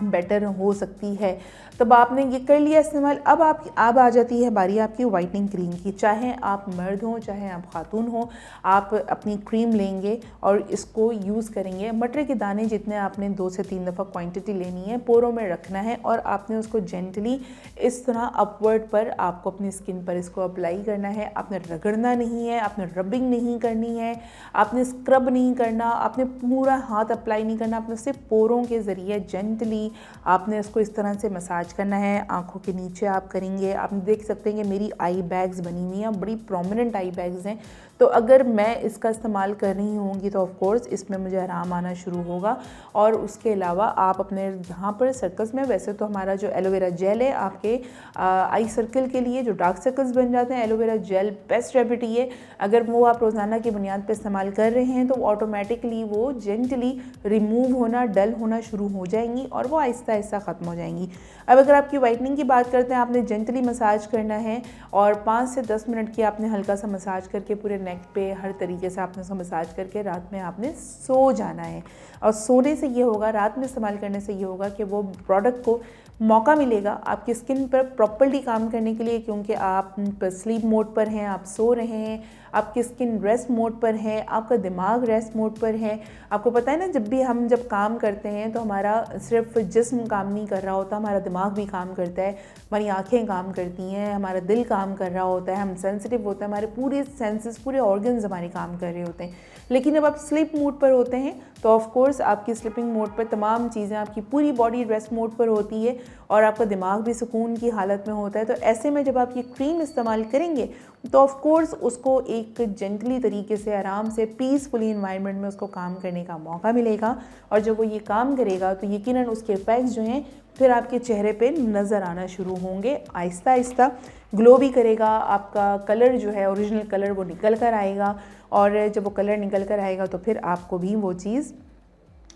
बेटर हो सकती है। तब आपने ये कर लिया इस्तेमाल, अब आ जाती है बारी आपकी वाइटनिंग क्रीम की। चाहे आप मर्द हो चाहे आप खातून हो, आप अपनी क्रीम लेंगे और इसको यूज़ करेंगे। मटर के दाने जितने आपने 2 से 3 दफ़ा क्वांटिटी लेनी है, पोरों में रखना है और आपने उसको जेंटली इस तरह अपवर्ड पर आपको अपनी स्किन पर इसको अप्लाई करना है। आपने रगड़ना नहीं है, आपने रबिंग नहीं करनी है, आपने स्क्रब नहीं करना, आपने पूरा हाथ अप्लाई नहीं करना, आपने सिर्फ पोरों के ज़रिए जेंटली आपने इसको इस तरह से मसाज करना है। आंखों के नीचे आप करेंगे, आप देख सकते हैं कि मेरी आई बैग्स बनी हुई हैं, बड़ी प्रोमिनेंट आई बैग्स हैं। तो अगर मैं इसका इस्तेमाल कर रही होंगी तो ऑफ कोर्स इसमें मुझे आराम आना शुरू होगा। और उसके अलावा आप अपने यहाँ पर सर्कल्स में, वैसे तो हमारा जो एलोवेरा जेल है आपके आई सर्कल के लिए, जो डार्क सर्कल्स बन जाते हैं, एलोवेरा जेल बेस्ट रेमेडी है। अगर वो आप रोज़ाना की बुनियाद पर इस्तेमाल कर रहे हैं तो ऑटोमेटिकली वो जेंटली रिमूव होना, डल होना शुरू हो जाएंगी और वो आहिस्ता आहिस्ता ख़त्म हो जाएंगी। अब अगर आपकी वाइटनिंग की बात करते हैं, आपने जेंटली मसाज करना है और 5 से 10 मिनट की आपने हल्का सा मसाज करके पूरे नेक पे हर तरीके से आपने उसको मसाज करके रात में आपने सो जाना है। और सोने से ये होगा, रात में इस्तेमाल करने से ये होगा कि वो प्रोडक्ट को मौका मिलेगा आपकी स्किन पर प्रॉपर्ली काम करने के लिए, क्योंकि आप स्लीप मोड पर हैं, आप सो रहे हैं, आपकी स्किन रेस्ट मोड पर है, आपका दिमाग रेस्ट मोड पर है। आपको पता है ना, जब काम करते हैं तो हमारा सिर्फ जिस्म काम नहीं कर रहा होता, हमारा दिमाग भी काम करता है, हमारी आंखें काम करती हैं, हमारा दिल काम कर रहा होता है, हम सेंसिटिव होते हैं, हमारे पूरे सेंसेस, पूरे ऑर्गन्स हमारे काम कर रहे होते हैं। लेकिन जब आप स्लीप मोड पर होते हैं तो ऑफ कोर्स आपकी स्लीपिंग मोड पर तमाम चीज़ें, आपकी पूरी बॉडी रेस्ट मोड पर होती है और आपका दिमाग भी सुकून की हालत में होता है। तो ऐसे में जब आप ये क्रीम इस्तेमाल करेंगे तो ऑफ कोर्स उसको एक जेंटली तरीके से, आराम से, पीसफुली इन्वायरमेंट में उसको काम करने का मौका मिलेगा। और जब वो ये काम करेगा तो यकीनन उसके इफ़ेक्ट्स जो हैं फिर आपके चेहरे पे नज़र आना शुरू होंगे। आहिस्ता आहिस्ता ग्लो भी करेगा, आपका कलर जो है, ओरिजिनल कलर, वो निकल कर आएगा। और जब वो कलर निकल कर आएगा तो फिर आपको भी वो चीज़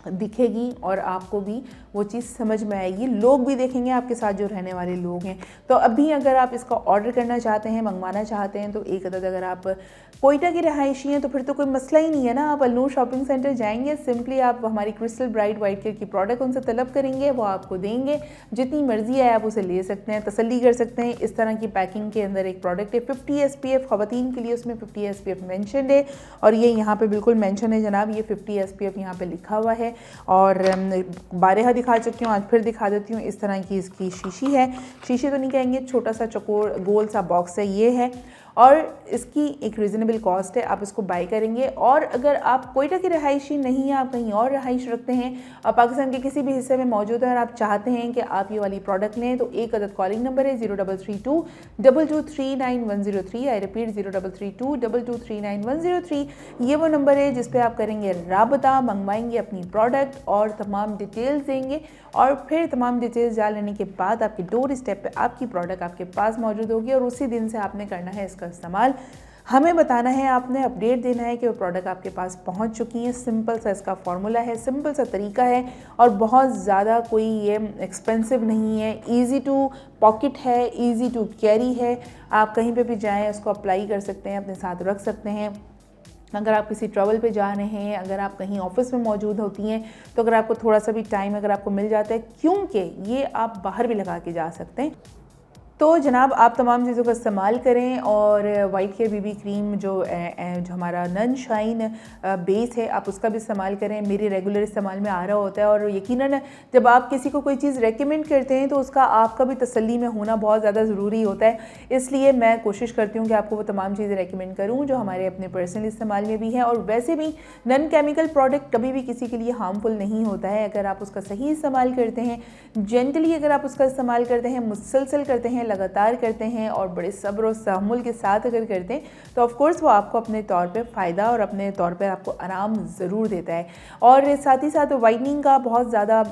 दिखेगी और आपको भी वो चीज़ समझ में आएगी, लोग भी देखेंगे, आपके साथ जो रहने वाले लोग हैं। तो अभी अगर आप इसका ऑर्डर करना चाहते हैं, मंगवाना चाहते हैं, तो एक अदद अगर आप कोयटा की रहायशी हैं तो फिर तो कोई मसला ही नहीं है ना। आप अलनूर शॉपिंग सेंटर जाएंगे, सिंपली आप हमारी क्रिस्टल ब्राइट वाइट केयर की प्रोडक्ट उनसे तलब करेंगे, वो आपको देंगे, जितनी मर्जी है आप उसे ले सकते हैं, तसल्ली कर सकते हैं। इस तरह की पैकिंग के अंदर एक प्रोडक्ट है, 50 SPF ख़वातीन के लिए, उसमें 50 SPF मेंशन है और ये यहाँ पे बिल्कुल मेंशन है जनाब, ये 50 SPF यहाँ पे लिखा हुआ है। और बारहा दिखा चुकी हूँ, आज फिर दिखा देती हूँ। इस तरह की इसकी शीशी है, शीशी तो नहीं कहेंगे, छोटा सा चकोर गोल सा बॉक्स है ये है और इसकी एक रीज़नेबल कॉस्ट है, आप इसको बाय करेंगे। और अगर आप कोयटा की रहायशी नहीं है, आप कहीं और रहाइश रखते हैं, आप पाकिस्तान के किसी भी हिस्से में मौजूद है और आप चाहते हैं कि आप ये वाली प्रोडक्ट लें, तो एक अदद कॉलिंग नंबर है 0332 2239103। I repeat 0332 2239103। ये वो नंबर है जिस पे आप करेंगे राबता, मंगवाएंगे अपनी प्रोडक्ट और तमाम डिटेल्स देंगे और फिर तमाम डिटेल्स डाल लेने के बाद आपके डोर स्टेप पे आपकी प्रोडक्ट आपके पास मौजूद होगी और उसी दिन से आपने करना है इसका इस्तेमाल। हमें बताना है, आपने अपडेट देना है कि वो प्रोडक्ट आपके पास पहुंच चुकी है। सिंपल सा इसका फॉर्मूला है, सिंपल सा तरीका है और बहुत ज़्यादा कोई ये एक्सपेंसिव नहीं है, इजी टू पॉकेट है, इजी टू कैरी है। आप कहीं पे भी जाएं उसको अप्लाई कर सकते हैं, अपने साथ रख सकते हैं। अगर आप किसी ट्रैवल पे जा रहे हैं, अगर आप कहीं ऑफिस में मौजूद होती हैं, तो अगर आपको थोड़ा सा भी टाइम अगर आपको मिल जाता है, क्योंकि ये आप बाहर भी लगा के जा सकते हैं, तो जनाब आप तमाम चीज़ों का इस्तेमाल करें। और वाइट केयर बीबी क्रीम जो हमारा नन शाइन बेस है, आप उसका भी इस्तेमाल करें, मेरे रेगुलर इस्तेमाल में आ रहा होता है। और यकीनन जब आप किसी को कोई चीज़ रेकमेंड करते हैं तो उसका आपका भी तसल्ली में होना बहुत ज़्यादा ज़रूरी होता है, इसलिए मैं कोशिश करती हूँ कि आपको वो तमाम चीज़ें रेकमेंड करूँ जो हमारे अपने पर्सनल इस्तेमाल में भी हैं। और वैसे भी नन केमिकल प्रोडक्ट कभी भी किसी के लिए हार्मफुल नहीं होता है अगर आप उसका सही इस्तेमाल करते हैं, जेंटली अगर आप उसका इस्तेमाल करते हैं, मुसलसल करते हैं, लगातार करते हैं और बड़े सब्र और तहम्मुल के साथ अगर करते हैं, तो ऑफ कोर्स वो आपको अपने तौर पे फ़ायदा और अपने तौर पे आपको आराम ज़रूर देता है। और साथ ही साथ वाइटनिंग का बहुत ज़्यादा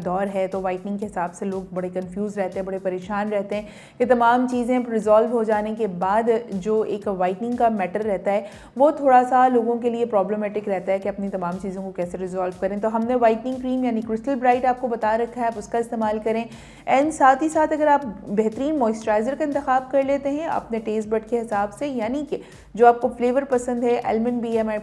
दौर है, तो वाइटनिंग के हिसाब से लोग बड़े कंफ्यूज रहते हैं, बड़े परेशान रहते हैं कि तमाम चीज़ें रिजॉल्व हो जाने के बाद जो एक वाइटनिंग का मैटर रहता है वो थोड़ा सा लोगों के लिए प्रॉब्लमेटिक रहता है कि अपनी तमाम चीज़ों को कैसे रिजॉल्व करें। तो हमने वाइटनिंग क्रीम यानी क्रिस्टल ब्राइट आपको बता रखा है, आप उसका इस्तेमाल करें। एंड साथ ही साथ अगर आप बेहतरीन मॉइस्चराइज़र का इंतखाब कर लेते हैं अपने टेस्ट बड के हिसाब से, यानी कि जो आपको फ्लेवर पसंद है, आलमंड भी है हमारे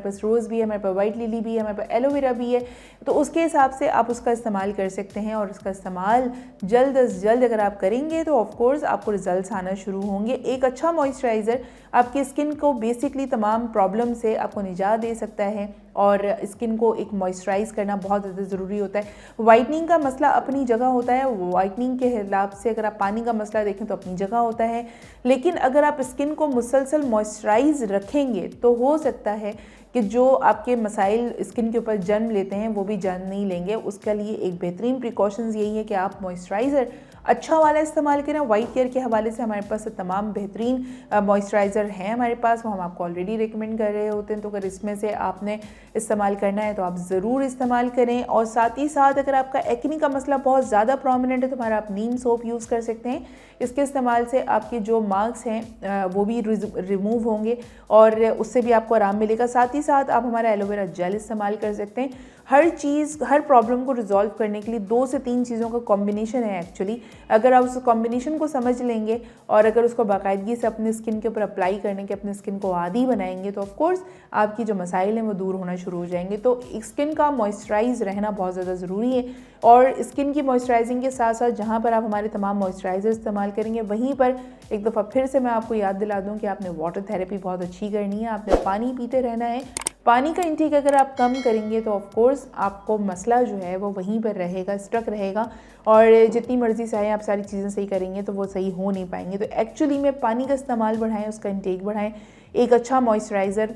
पास रोज़ भी है, हमारे पास वाइट लिली भी है, हमारे पास एलोवेरा भी है, तो उसके हिसाब से आप उसका इस्तेमाल कर सकते हैं। और उसका इस्तेमाल जल्द अज जल्द अगर आप करेंगे तो ऑफ कोर्स आपको रिजल्ट्स आना शुरू होंगे। एक अच्छा मॉइस्चराइज़र आपकी स्किन को बेसिकली तमाम प्रॉब्लम से आपको निजात दे सकता है और स्किन को एक मॉइस्चराइज़ करना बहुत ज़्यादा ज़रूरी होता है। वाइटनिंग का मसला अपनी जगह होता है, वाइटनिंग के हिसाब से अगर आप पानी का मसला देखें तो अपनी जगह होता है, लेकिन अगर आप स्किन को मुसलसल मॉइस्चराइज़ रखेंगे तो हो सकता है कि जो आपके मसाइल स्किन के ऊपर जन्म लेते हैं वो भी जन्म नहीं लेंगे। उसके लिए एक बेहतरीन प्रिकॉशंस यही है कि आप मॉइस्चराइज़र अच्छा वाला इस्तेमाल करें। वाइट केयर के हवाले से हमारे पास तमाम बेहतरीन मॉइस्चराइज़र हैं हमारे पास, वो हम आपको ऑलरेडी रिकमेंड कर रहे होते हैं, तो अगर इसमें से आपने इस्तेमाल करना है तो आप ज़रूर इस्तेमाल करें। और साथ ही साथ अगर आपका एक्नी का मसला बहुत ज़्यादा प्रोमिनेंट है तो हमारा आप नीम सोप यूज़ कर सकते हैं। इसके इस्तेमाल से आपके जो मार्क्स हैं वो भी रिमूव होंगे और उससे भी आपको आराम मिलेगा। साथ ही साथ आप हमारा एलोवेरा जेल इस्तेमाल कर सकते हैं। हर चीज़, हर प्रॉब्लम को रिजॉल्व करने के लिए 2 से 3 चीज़ों का कॉम्बिनेशन है एक्चुअली। अगर आप उस कॉम्बिनेशन को समझ लेंगे और अगर उसको बाकायदगी से अपने स्किन के ऊपर अप्लाई करने के अपने स्किन को आदी बनाएंगे तो ऑफकोर्स आपकी जो मसाइल हैं वो दूर होना शुरू हो जाएंगे। तो स्किन का मॉइस्चराइज रहना बहुत ज़्यादा ज़रूरी है और स्किन की मॉइस्चराइजिंग के साथ साथ जहाँ पर आप हमारे तमाम मॉइस्चराइज़र इस्तेमाल करेंगे वहीं पर एक दफ़ा फिर से मैं आपको याद दिला दूँ कि आपने वाटर थेरेपी बहुत अच्छी करनी है, आपने पानी पीते रहना है। पानी का इंटेक अगर आप कम करेंगे तो ऑफ कोर्स आपको मसला जो है वो वहीं पर रहेगा, स्टक रहेगा और जितनी मर्ज़ी चाहे आप सारी चीज़ें सही करेंगे तो वो सही हो नहीं पाएंगे। तो एक्चुअली में पानी का इस्तेमाल बढ़ाएं, उसका इंटेक बढ़ाएं। एक अच्छा मॉइस्चराइज़र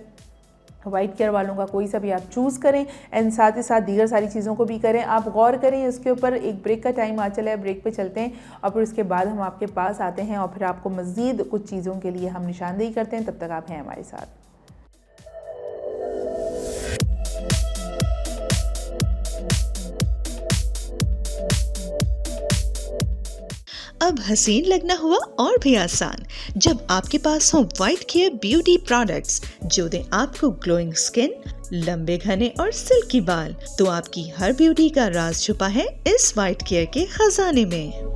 वाइट केयर वालों का कोई सा भी आप चूज़ करें एंड साथ ही साथ दीगर सारी चीज़ों को भी करें। आप गौर करें इसके ऊपर। एक ब्रेक का टाइम आ चला है, ब्रेक पे चलते हैं और फिर उसके बाद हम आपके पास आते हैं और फिर आपको मज़ीद कुछ चीज़ों के लिए हम निशानदेही करते हैं। तब तक आप हैं हमारे साथ। अब हसीन लगना हुआ और भी आसान जब आपके पास हो वाइट केयर ब्यूटी प्रोडक्ट्स जो दें आपको ग्लोइंग स्किन, लंबे घने और सिल्की बाल। तो आपकी हर ब्यूटी का राज छुपा है इस वाइट केयर के खजाने में।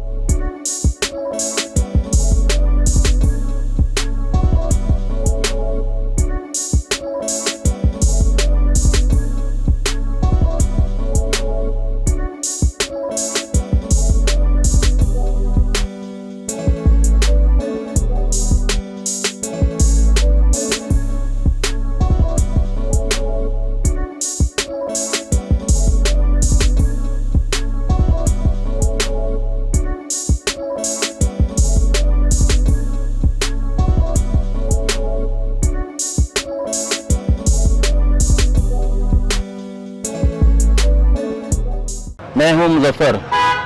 मैं हूं मुजफ्फर,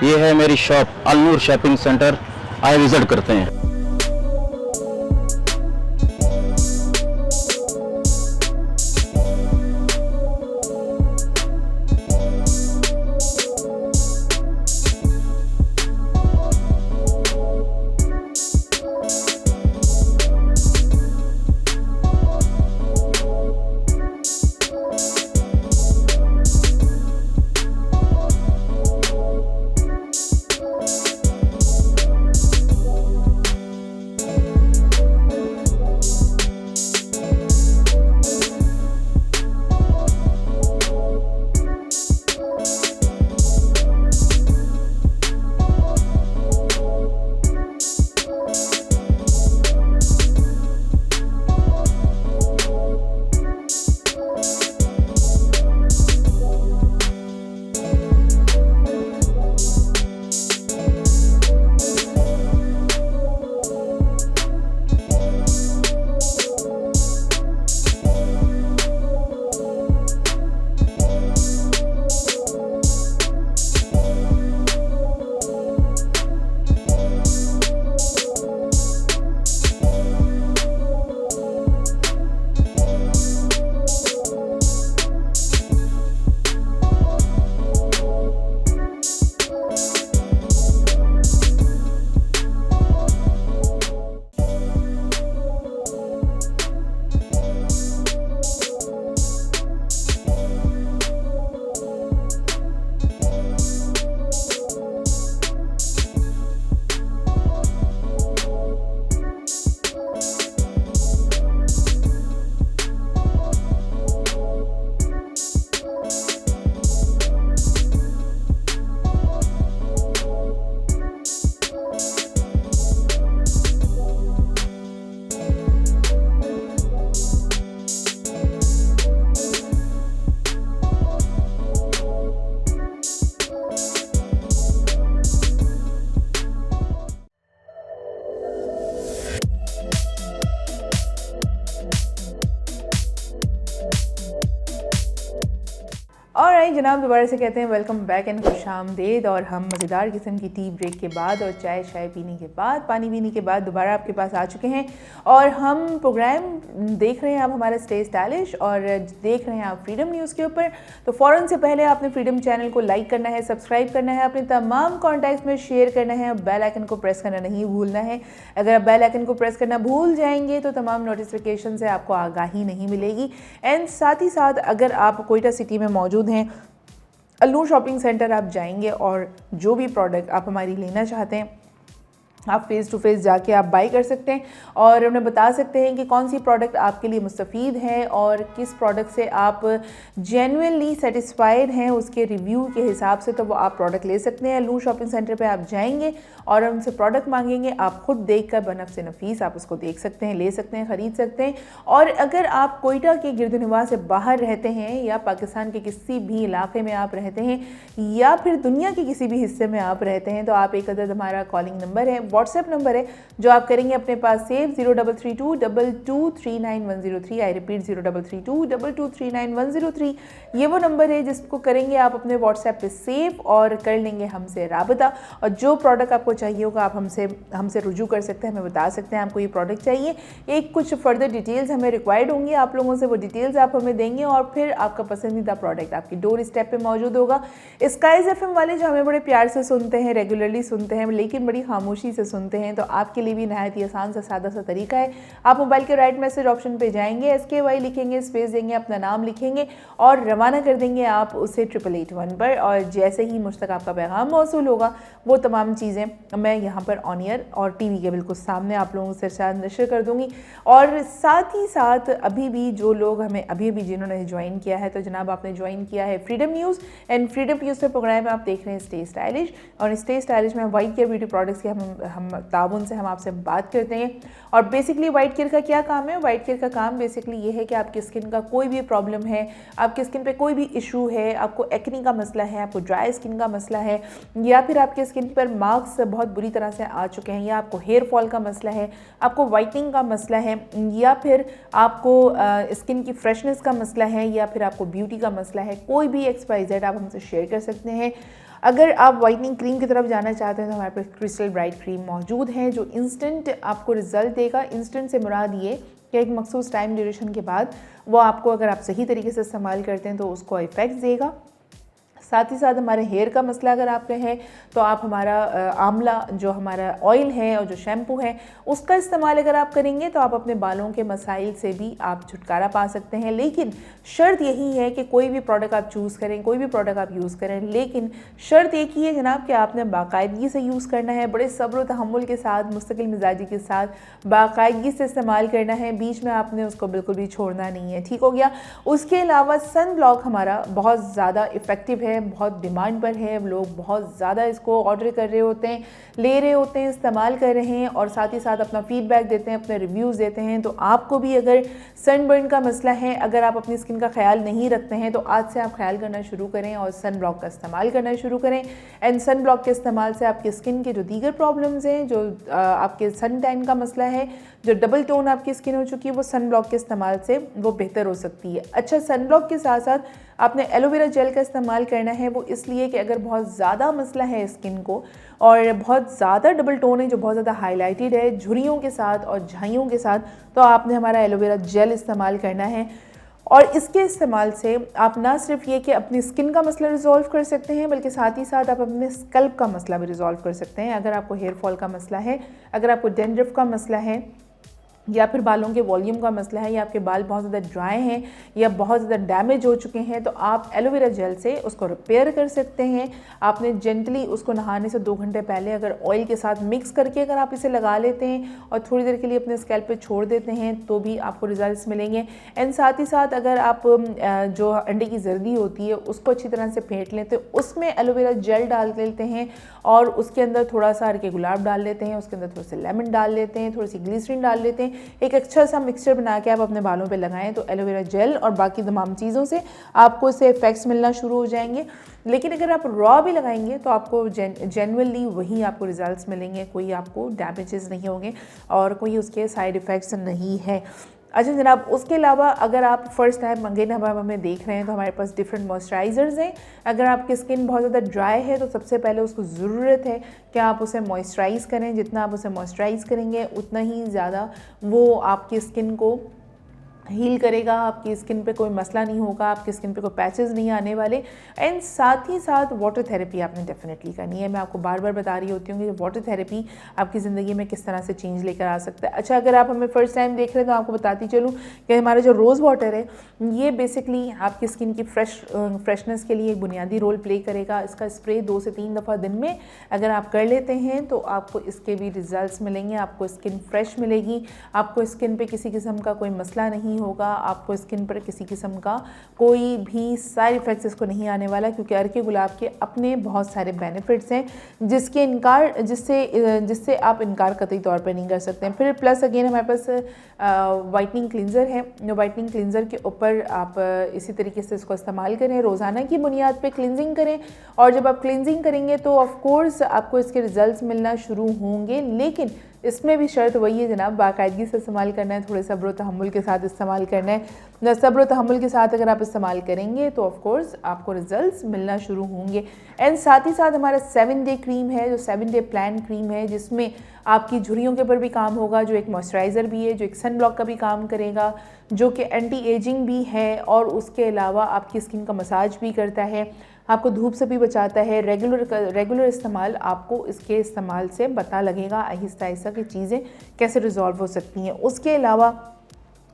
ये है मेरी शॉप अलनूर शॉपिंग सेंटर। आए विजिट करते हैं। ऑलराइट जनाब, दोबारा से कहते हैं वेलकम बैक एंड खुशामदीद। और हम मज़ेदार किस्म की टी ब्रेक के बाद और चाय शाय पीने के बाद, पानी पीने के बाद दोबारा आपके पास आ चुके हैं और हम प्रोग्राम देख रहे हैं। आप हमारा स्टे स्टाइलिश और देख रहे हैं आप फ्रीडम न्यूज़ के ऊपर। तो फ़ौरन से पहले आपने फ्रीडम चैनल को लाइक करना है, सब्सक्राइब करना है, अपने तमाम कॉन्टैक्ट्स में शेयर करना है, बेल आइकन को प्रेस करना नहीं भूलना है। अगर आप बेल आइकन को प्रेस करना भूल जाएंगे तो तमाम नोटिफिकेशन से आपको आगाही नहीं मिलेगी। एंड साथ ही साथ अगर आप कोयटा सिटी में मौजूद हैं अल्लू शॉपिंग सेंटर आप जाएंगे और जो भी प्रोडक्ट आप हमारी लेना चाहते हैं आप फेस टू फेस जाके आप बाई कर सकते हैं और उन्हें बता सकते हैं कि कौन सी प्रोडक्ट आपके लिए मुस्तफ़ीद है और किस प्रोडक्ट से आप जेन्युइनली सेटिस्फाइड हैं उसके रिव्यू के हिसाब से, तो वो आप प्रोडक्ट ले सकते हैं। लू शॉपिंग सेंटर पे आप जाएंगे और उनसे प्रोडक्ट मांगेंगे, आप खुद देख कर बनफ़ नफीस आप उसको देख सकते हैं, ले सकते हैं, ख़रीद सकते हैं। और अगर आप कोयटा के गिरदनिवा से बाहर रहते हैं या पाकिस्तान के किसी भी इलाके में आप रहते हैं या फिर दुनिया के किसी भी हिस्से में आप रहते हैं, तो आप एक अदद हमारा कॉलिंग नंबर है, व्हाट्सएप नंबर है जो आप करेंगे अपने पास सेव 03322239 आई रिपीट 03322239 ये वो नंबर है जिसको करेंगे आप अपने व्हाट्सएप पे सेव और कर लेंगे हमसे राबता। और जो प्रोडक्ट आपको चाहिए होगा आप हमसे रुजू कर सकते हैं, हमें बता सकते हैं आपको ये प्रोडक्ट चाहिए। एक कुछ फर्दर डिटेल्स हमें रिक्वायर्ड होंगी आप लोगों से, वो डिटेल्स आप हमें देंगे और फिर आपका पसंदीदा प्रोडक्ट आपकी डोर स्टेप पे मौजूद होगा। स्काइज FM वाले जो हमें बड़े प्यार से सुनते हैं, रेगुलरली सुनते हैं लेकिन बड़ी खामोशी से सुनते हैं, तो आपके लिए भी नहायत ही आसान सा सादा सा तरीका है। आप मोबाइल के राइट मैसेज ऑप्शन पे जाएंगे, SKY लिखेंगे, स्पेस देंगे, अपना नाम लिखेंगे और रवाना कर देंगे आप उसे 8881 पर। और जैसे ही मुझ तक आपका पैगाम मौसूल होगा वो तमाम चीज़ें मैं यहाँ पर ऑन ईयर और टीवी के बिल्कुल सामने आप लोगों से शायद नशर कर दूँगी। और साथ ही साथ अभी भी जो लोग हमें अभी जिन्होंने ज्वाइन किया है, तो जनाब आपने ज्वाइन किया है freedom news and freedom news पे प्रोग्राम आप देख रहे हैं स्टे स्टाइलिश। और स्टे स्टाइलिश में वाइट केयर ब्यूटी प्रोडक्ट्स के हम ताबुन से हम आपसे बात करते हैं। और बेसिकली वाइट केयर का क्या काम है? वाइट केयर का काम बेसिकली ये है कि आपकी स्किन का कोई भी प्रॉब्लम है, आपकी स्किन पे कोई भी इशू है, आपको एक्ने का मसला है, आपको ड्राई स्किन का मसला है, या फिर आपके स्किन पर मार्क्स बहुत बुरी तरह से आ चुके हैं, या आपको हेयर फॉल का मसला है, आपको वाइटनिंग का मसला है, या फिर आपको स्किन की फ्रेशनेस का मसला है, या फिर आपको ब्यूटी का मसला है, कोई भी XYZ आप हमसे शेयर कर सकते हैं। अगर आप वाइटनिंग क्रीम की तरफ जाना चाहते हैं तो हमारे पास क्रिस्टल ब्राइट क्रीम मौजूद है जो इंस्टेंट आपको रिजल्ट देगा। इंस्टेंट से मुराद ये कि एक मखसूस टाइम ड्यूरेशन के बाद वो आपको, अगर आप सही तरीके से इस्तेमाल करते हैं तो उसको इफ़ेक्ट देगा। साथ ही साथ हमारे हेयर का मसला अगर आपका है तो आप हमारा आंवला जो हमारा ऑयल है और जो शैम्पू है उसका इस्तेमाल अगर आप करेंगे तो आप अपने बालों के मसाइल से भी आप छुटकारा पा सकते हैं। लेकिन शर्त यही है कि कोई भी प्रोडक्ट आप चूज़ करें, कोई भी प्रोडक्ट आप यूज़ करें, लेकिन शर्त एक ही है जनाब कि आपने बाकायदगी से यूज़ करना है, बड़े सब्र व तहम्मुल के साथ, मुस्तकिल मिजाजी के साथ बाकायदगी से इस्तेमाल करना है। बीच में आपने उसको बिल्कुल भी छोड़ना नहीं है, ठीक हो गया। उसके अलावा सन ब्लॉक हमारा बहुत ज़्यादा इफ़ेक्टिव है, बहुत डिमांड पर है, लोग बहुत ज़्यादा इसको ऑर्डर कर रहे होते हैं, ले रहे होते हैं, इस्तेमाल कर रहे हैं और साथ ही साथ अपना फीडबैक देते हैं, अपने रिव्यूज़ देते हैं। तो आपको भी अगर सनबर्न का मसला है, अगर आप अपनी स्किन का ख्याल नहीं रखते हैं तो आज से आप ख्याल करना शुरू करें और सन ब्लॉक का इस्तेमाल करना शुरू करें। एंड सन ब्लॉक के इस्तेमाल से आपकी स्किन के जो दीगर प्रॉब्लम्स हैं, जो आपके सन टैन का मसला है, जो डबल टोन आपकी स्किन हो चुकी है, वो सन ब्लॉक के इस्तेमाल से वो बेहतर हो सकती है। अच्छा, सन ब्लॉक के साथ साथ आपने एलोवेरा जेल का इस्तेमाल करना है, वो इसलिए कि अगर बहुत ज़्यादा मसला है स्किन को और बहुत ज़्यादा डबल टोन है जो बहुत ज़्यादा हाईलाइटेड है झुर्रियों के साथ और झाइयों के साथ, तो आपने हमारा एलोवेरा जेल इस्तेमाल करना है। और इसके इस्तेमाल से आप ना सिर्फ ये कि अपनी स्किन का मसला रिजॉल्व कर सकते हैं, बल्कि साथ ही साथ आप अपने स्कल्प का मसला भी रिजॉल्व कर सकते हैं। अगर आपको हेयर फॉल का मसला है, अगर आपको डैंड्रफ का मसला है, या फिर बालों के वॉल्यूम का मसला है, या आपके बाल बहुत ज़्यादा ड्राई हैं या बहुत ज़्यादा डैमेज हो चुके हैं, तो आप एलोवेरा जेल से उसको रिपेयर कर सकते हैं। आपने जेंटली उसको नहाने से 2 घंटे पहले अगर ऑयल के साथ मिक्स करके अगर आप इसे लगा लेते हैं और थोड़ी देर के लिए अपने स्कैल्प पे छोड़ देते हैं तो भी आपको रिजल्ट्स मिलेंगे। एंड साथ ही साथ अगर आप जो अंडे की जर्दी होती है उसको अच्छी तरह से फेंट लेते हैं, उसमें एलोवेरा जेल डाल लेते हैं और उसके अंदर थोड़ा सा हरके गुलाब डाल लेते हैं, उसके अंदर थोड़ा सा लेमन डाल लेते हैं, थोड़ी सी ग्लिसरीन डाल लेते हैं, एक अच्छा सा मिक्सचर बना के आप अपने बालों पे लगाएं तो एलोवेरा जेल और बाकी तमाम चीज़ों से आपको इससे इफेक्ट्स मिलना शुरू हो जाएंगे। लेकिन अगर आप रॉ भी लगाएंगे तो आपको जेन्युइनली वही आपको रिजल्ट्स मिलेंगे, कोई आपको डैमेजेस नहीं होंगे और कोई उसके साइड इफ़ेक्ट्स नहीं है। अच्छा जनाब, उसके अलावा अगर आप फर्स्ट टाइम अगेन हमें देख रहे हैं तो हमारे पास डिफरेंट मॉइस्चराइज़र्स हैं। अगर आपकी स्किन बहुत ज़्यादा ड्राई है तो सबसे पहले उसको ज़रूरत है कि आप उसे मॉइस्चराइज़ करें। जितना आप उसे मॉइस्चराइज़ करेंगे उतना ही ज़्यादा वो आपकी स्किन को हील करेगा, आपकी स्किन पे कोई मसला नहीं होगा, आपकी स्किन पे कोई पैचेस नहीं आने वाले। एंड साथ ही साथ वाटर थेरेपी आपने डेफिनेटली करनी है। मैं आपको बार बार बता रही होती हूँ कि वाटर थेरेपी आपकी ज़िंदगी में किस तरह से चेंज लेकर आ सकता है। अच्छा, अगर आप हमें फर्स्ट टाइम देख रहे हैं तो आपको बताती चलूँ कि हमारा जो रोज़ वाटर है ये बेसिकली आपकी स्किन की फ्रेशनेस के लिए एक बुनियादी रोल प्ले करेगा। इसका स्प्रे 2 से 3 दफ़ा दिन में अगर आप कर लेते हैं तो आपको इसके भी रिजल्ट्स मिलेंगे, आपको स्किन फ्रेश मिलेगी, आपको स्किन पे किसी किस्म का कोई मसला नहीं होगा, आपको स्किन पर किसी किस्म का कोई भी साइड इफ़ेक्ट्स इसको नहीं आने वाला, क्योंकि अर्के गुलाब के अपने बहुत सारे बेनिफिट्स हैं जिससे आप इनकार कतई तौर पर नहीं कर सकते हैं। फिर प्लस अगेन हमारे पास वाइटनिंग क्लिनज़र है। वाइटनिंग क्लिनज़र के ऊपर आप इसी तरीके से इसको इस्तेमाल करें, रोज़ाना की बुनियाद पे क्लिनजिंग करें, और जब आप क्लिनजिंग करेंगे तो ऑफ कोर्स आपको इसके रिजल्ट्स मिलना शुरू होंगे, लेकिन इसमें भी शर्त वही है जनाब, बाकायदगी से इस्तेमाल करना है, थोड़े सब्र तहम्मुल के साथ इस्तेमाल करना है। सब्र तहम्मुल के साथ अगर आप इस्तेमाल करेंगे तो ऑफ कोर्स आपको रिजल्ट्स मिलना शुरू होंगे। एंड साथ ही साथ हमारा 7 डे क्रीम है, जो 7 डे प्लान क्रीम है, जिसमें आपकी झुर्रियों के ऊपर भी काम होगा, जो एक मॉइस्चराइज़र भी है, जो एक सन ब्लॉक का भी काम करेगा, जो कि एंटी एजिंग भी है, और उसके अलावा आपकी स्किन का मसाज भी करता है, आपको धूप से भी बचाता है। रेगुलर इस्तेमाल आपको इसके इस्तेमाल से पता लगेगा आहिस्ता आहिस्ता कि चीज़ें कैसे रिजॉल्व हो सकती हैं। उसके अलावा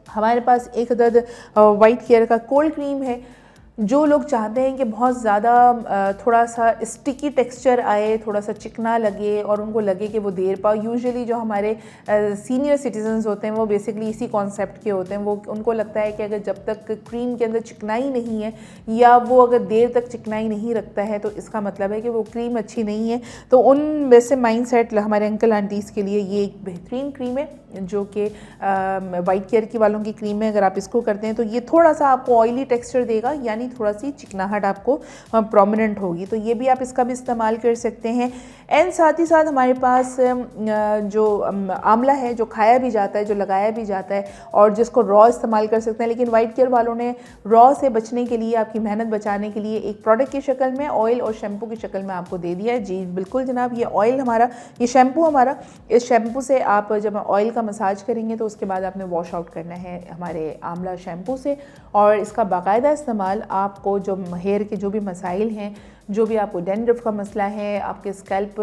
हमारे पास एक अदद वाइट केयर का कोल्ड क्रीम है। जो लोग चाहते हैं कि बहुत ज़्यादा थोड़ा सा स्टिकी टेक्सचर आए, थोड़ा सा चिकना लगे और उनको लगे कि वो देर पाओ, यूजुअली जो हमारे सीनियर सिटीजन्स होते हैं वो बेसिकली इसी कॉन्सेप्ट के होते हैं। वो उनको लगता है कि अगर जब तक क्रीम के अंदर चिकनाई नहीं है या वो अगर देर तक चिकनाई नहीं रखता है तो इसका मतलब है कि वो क्रीम अच्छी नहीं है। तो उन वैसे माइंड सेट हमारे अंकल आंटीज़ के लिए ये एक बेहतरीन क्रीम है, जो कि वाइट केयर की वालों की क्रीम है। अगर आप इसको करते हैं तो ये थोड़ा सा आपको ऑयली टेक्सचर देगा, यानी थोड़ा सी चिकनाहट आपको प्रोमिनेंट होगी, तो ये भी आप इसका भी इस्तेमाल कर सकते हैं। एंड साथ ही साथ हमारे पास जो आंवला है, जो खाया भी जाता है, जो लगाया भी जाता है और जिसको रॉ इस्तेमाल कर सकते हैं, लेकिन वाइट केयर वालों ने रॉ से बचने के लिए, आपकी मेहनत बचाने के लिए एक प्रोडक्ट की शक्ल में, ऑयल और शैम्पू की शक्ल में आपको दे दिया है। जी बिल्कुल जनाब, ये ऑयल हमारा, ये शैम्पू हमारा, इस शैम्पू से आप जब ऑयल का मसाज करेंगे तो उसके बाद आपने वॉश आउट करना है हमारे आंवला शैम्पू से, और इसका बाकायदा इस्तेमाल आपको जो हेयर के जो भी मसाइल हैं, जो भी आपको डैंड्रफ का मसला है, आपके स्कैल्प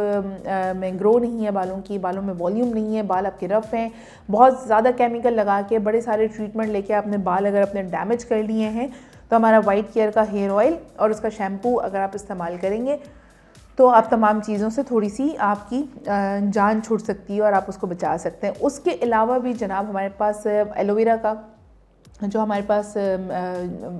में ग्रो नहीं है बालों की, बालों में वॉल्यूम नहीं है, बाल आपके रफ़ हैं, बहुत ज़्यादा केमिकल लगा के बड़े सारे ट्रीटमेंट लेके आपने बाल अगर अपने डैमेज कर लिए हैं, तो हमारा वाइट केयर का हेयर ऑयल और उसका शैम्पू अगर आप इस्तेमाल करेंगे तो आप तमाम चीज़ों से थोड़ी सी आपकी जान छूट सकती है और आप उसको बचा सकते हैं। उसके अलावा भी जनाब हमारे पास एलोवेरा का जो हमारे पास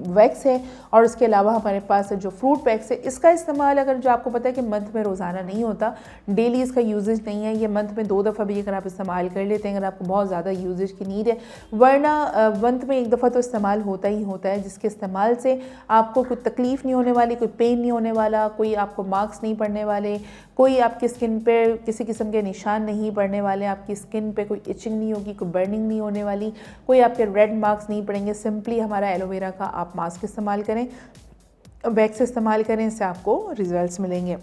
वैक्स है, और उसके अलावा हमारे पास जो फ्रूट वैक्स है, इसका इस्तेमाल अगर जो आपको पता है कि मंथ में रोज़ाना नहीं होता, डेली इसका यूजेज नहीं है, ये मंथ में 2 दफ़ा भी अगर आप इस्तेमाल कर लेते हैं, अगर आपको बहुत ज़्यादा यूजेज की नीड है, वरना मंथ में 1 दफ़ा तो इस्तेमाल होता ही होता है, जिसके इस्तेमाल से आपको कोई तकलीफ़ नहीं होने वाली, कोई पेन नहीं होने वाला, कोई आपको मार्क्स नहीं पड़ने वाले, कोई आपकी स्किन पे किसी किस्म के निशान नहीं पड़ने वाले, आपकी स्किन पे कोई इचिंग नहीं होगी, कोई बर्निंग नहीं होने वाली, कोई आपके रेड मार्क्स नहीं पड़ेंगे। सिंपली हमारा एलोवेरा का आप मास्क इस्तेमाल करें, वैक्स इस्तेमाल करें, इससे आपको रिजल्ट्स मिलेंगे।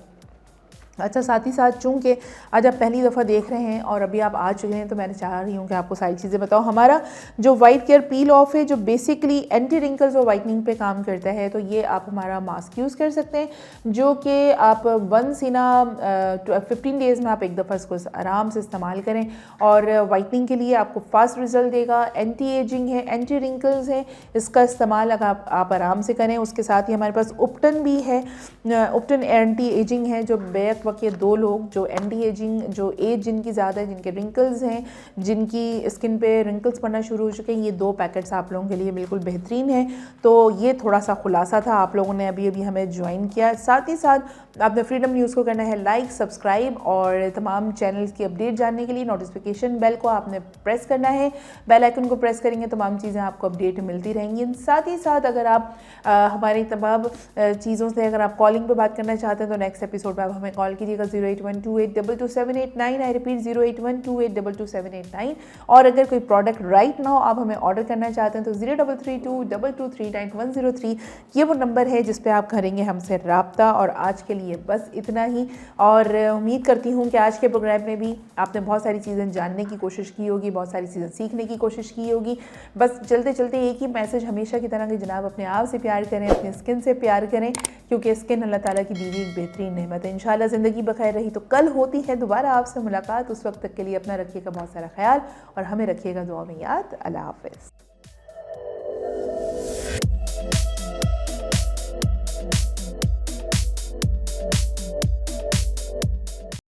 अच्छा, साथ ही साथ चूँकि आज आप पहली दफ़ा देख रहे हैं और अभी आप आ चुके हैं, तो मैंने चाह रही हूँ कि आपको सारी चीज़ें बताओ। हमारा जो वाइट केयर पील ऑफ है, जो बेसिकली एंटी रिंकल्स और वाइटनिंग पे काम करता है, तो ये आप हमारा मास्क यूज़ कर सकते हैं, जो कि आप 15 डेज़ में आप एक दफ़ा इसको आराम से इस्तेमाल करें, और वाइटनिंग के लिए आपको फास्ट रिजल्ट देगा। एंटी एजिंग है, एंटी रिंकल्स है, इसका इस्तेमाल अगर आप आराम से करें। उसके साथ ही हमारे पास उपटन भी है, उपटन एंटी एजिंग है, जो बैक के 2 लोग जो एंटी एजिंग, जो एज जिनकी ज़्यादा है, जिनके रिंकल्स हैं, जिनकी स्किन पे रिंकल्स पड़ना शुरू हो चुके हैं, ये 2 पैकेट्स आप लोगों के लिए बिल्कुल बेहतरीन है। तो ये थोड़ा सा खुलासा था, आप लोगों ने अभी हमें ज्वाइन किया। साथ ही साथ आपने फ्रीडम न्यूज़ को करना है लाइक, सब्सक्राइब, और तमाम चैनल्स की अपडेट जानने के लिए नोटिफिकेशन बेल को आपने प्रेस करना है। बेल आइकन को प्रेस करेंगे तमाम चीज़ें आपको अपडेट मिलती रहेंगी। साथ ही साथ अगर आप हमारी तमाम चीज़ों से अगर आप कॉलिंग पे बात करना चाहते हैं तो नेक्स्ट एपिसोड में आप हमें कॉल कीजिएगा 08128227889। I repeat 08128227889। और अगर कोई प्रोडक्ट राइट नाउ आप हमें ऑर्डर करना चाहते हैं तो 033222399103 ये वो नंबर है जिस पे आप करेंगे हमसे रब्ता। और आज के लिए बस इतना ही, और उम्मीद करती हूँ कि आज के प्रोग्राम में भी आपने बहुत सारी चीज़ें जानने की कोशिश की होगी, बहुत सारी चीज़ें सीखने की कोशिश की होगी। बस चलते चलते एक ही मैसेज हमेशा की तरह कि जनाब अपने आप से प्यार करें, अपनी स्किन से प्यार करें, क्योंकि स्किन अल्लाह ताला की दी हुई एक बेहतरीन नेमत है। इंशाल्लाह ज़िंदगी बखैर रही तो कल होती है दोबारा आपसे मुलाकात। उस वक्त तक के लिए अपना रखिएगा बहुत सारा ख्याल और हमें रखिएगा दुआ में याद। अल्लाह हाफ़िज़।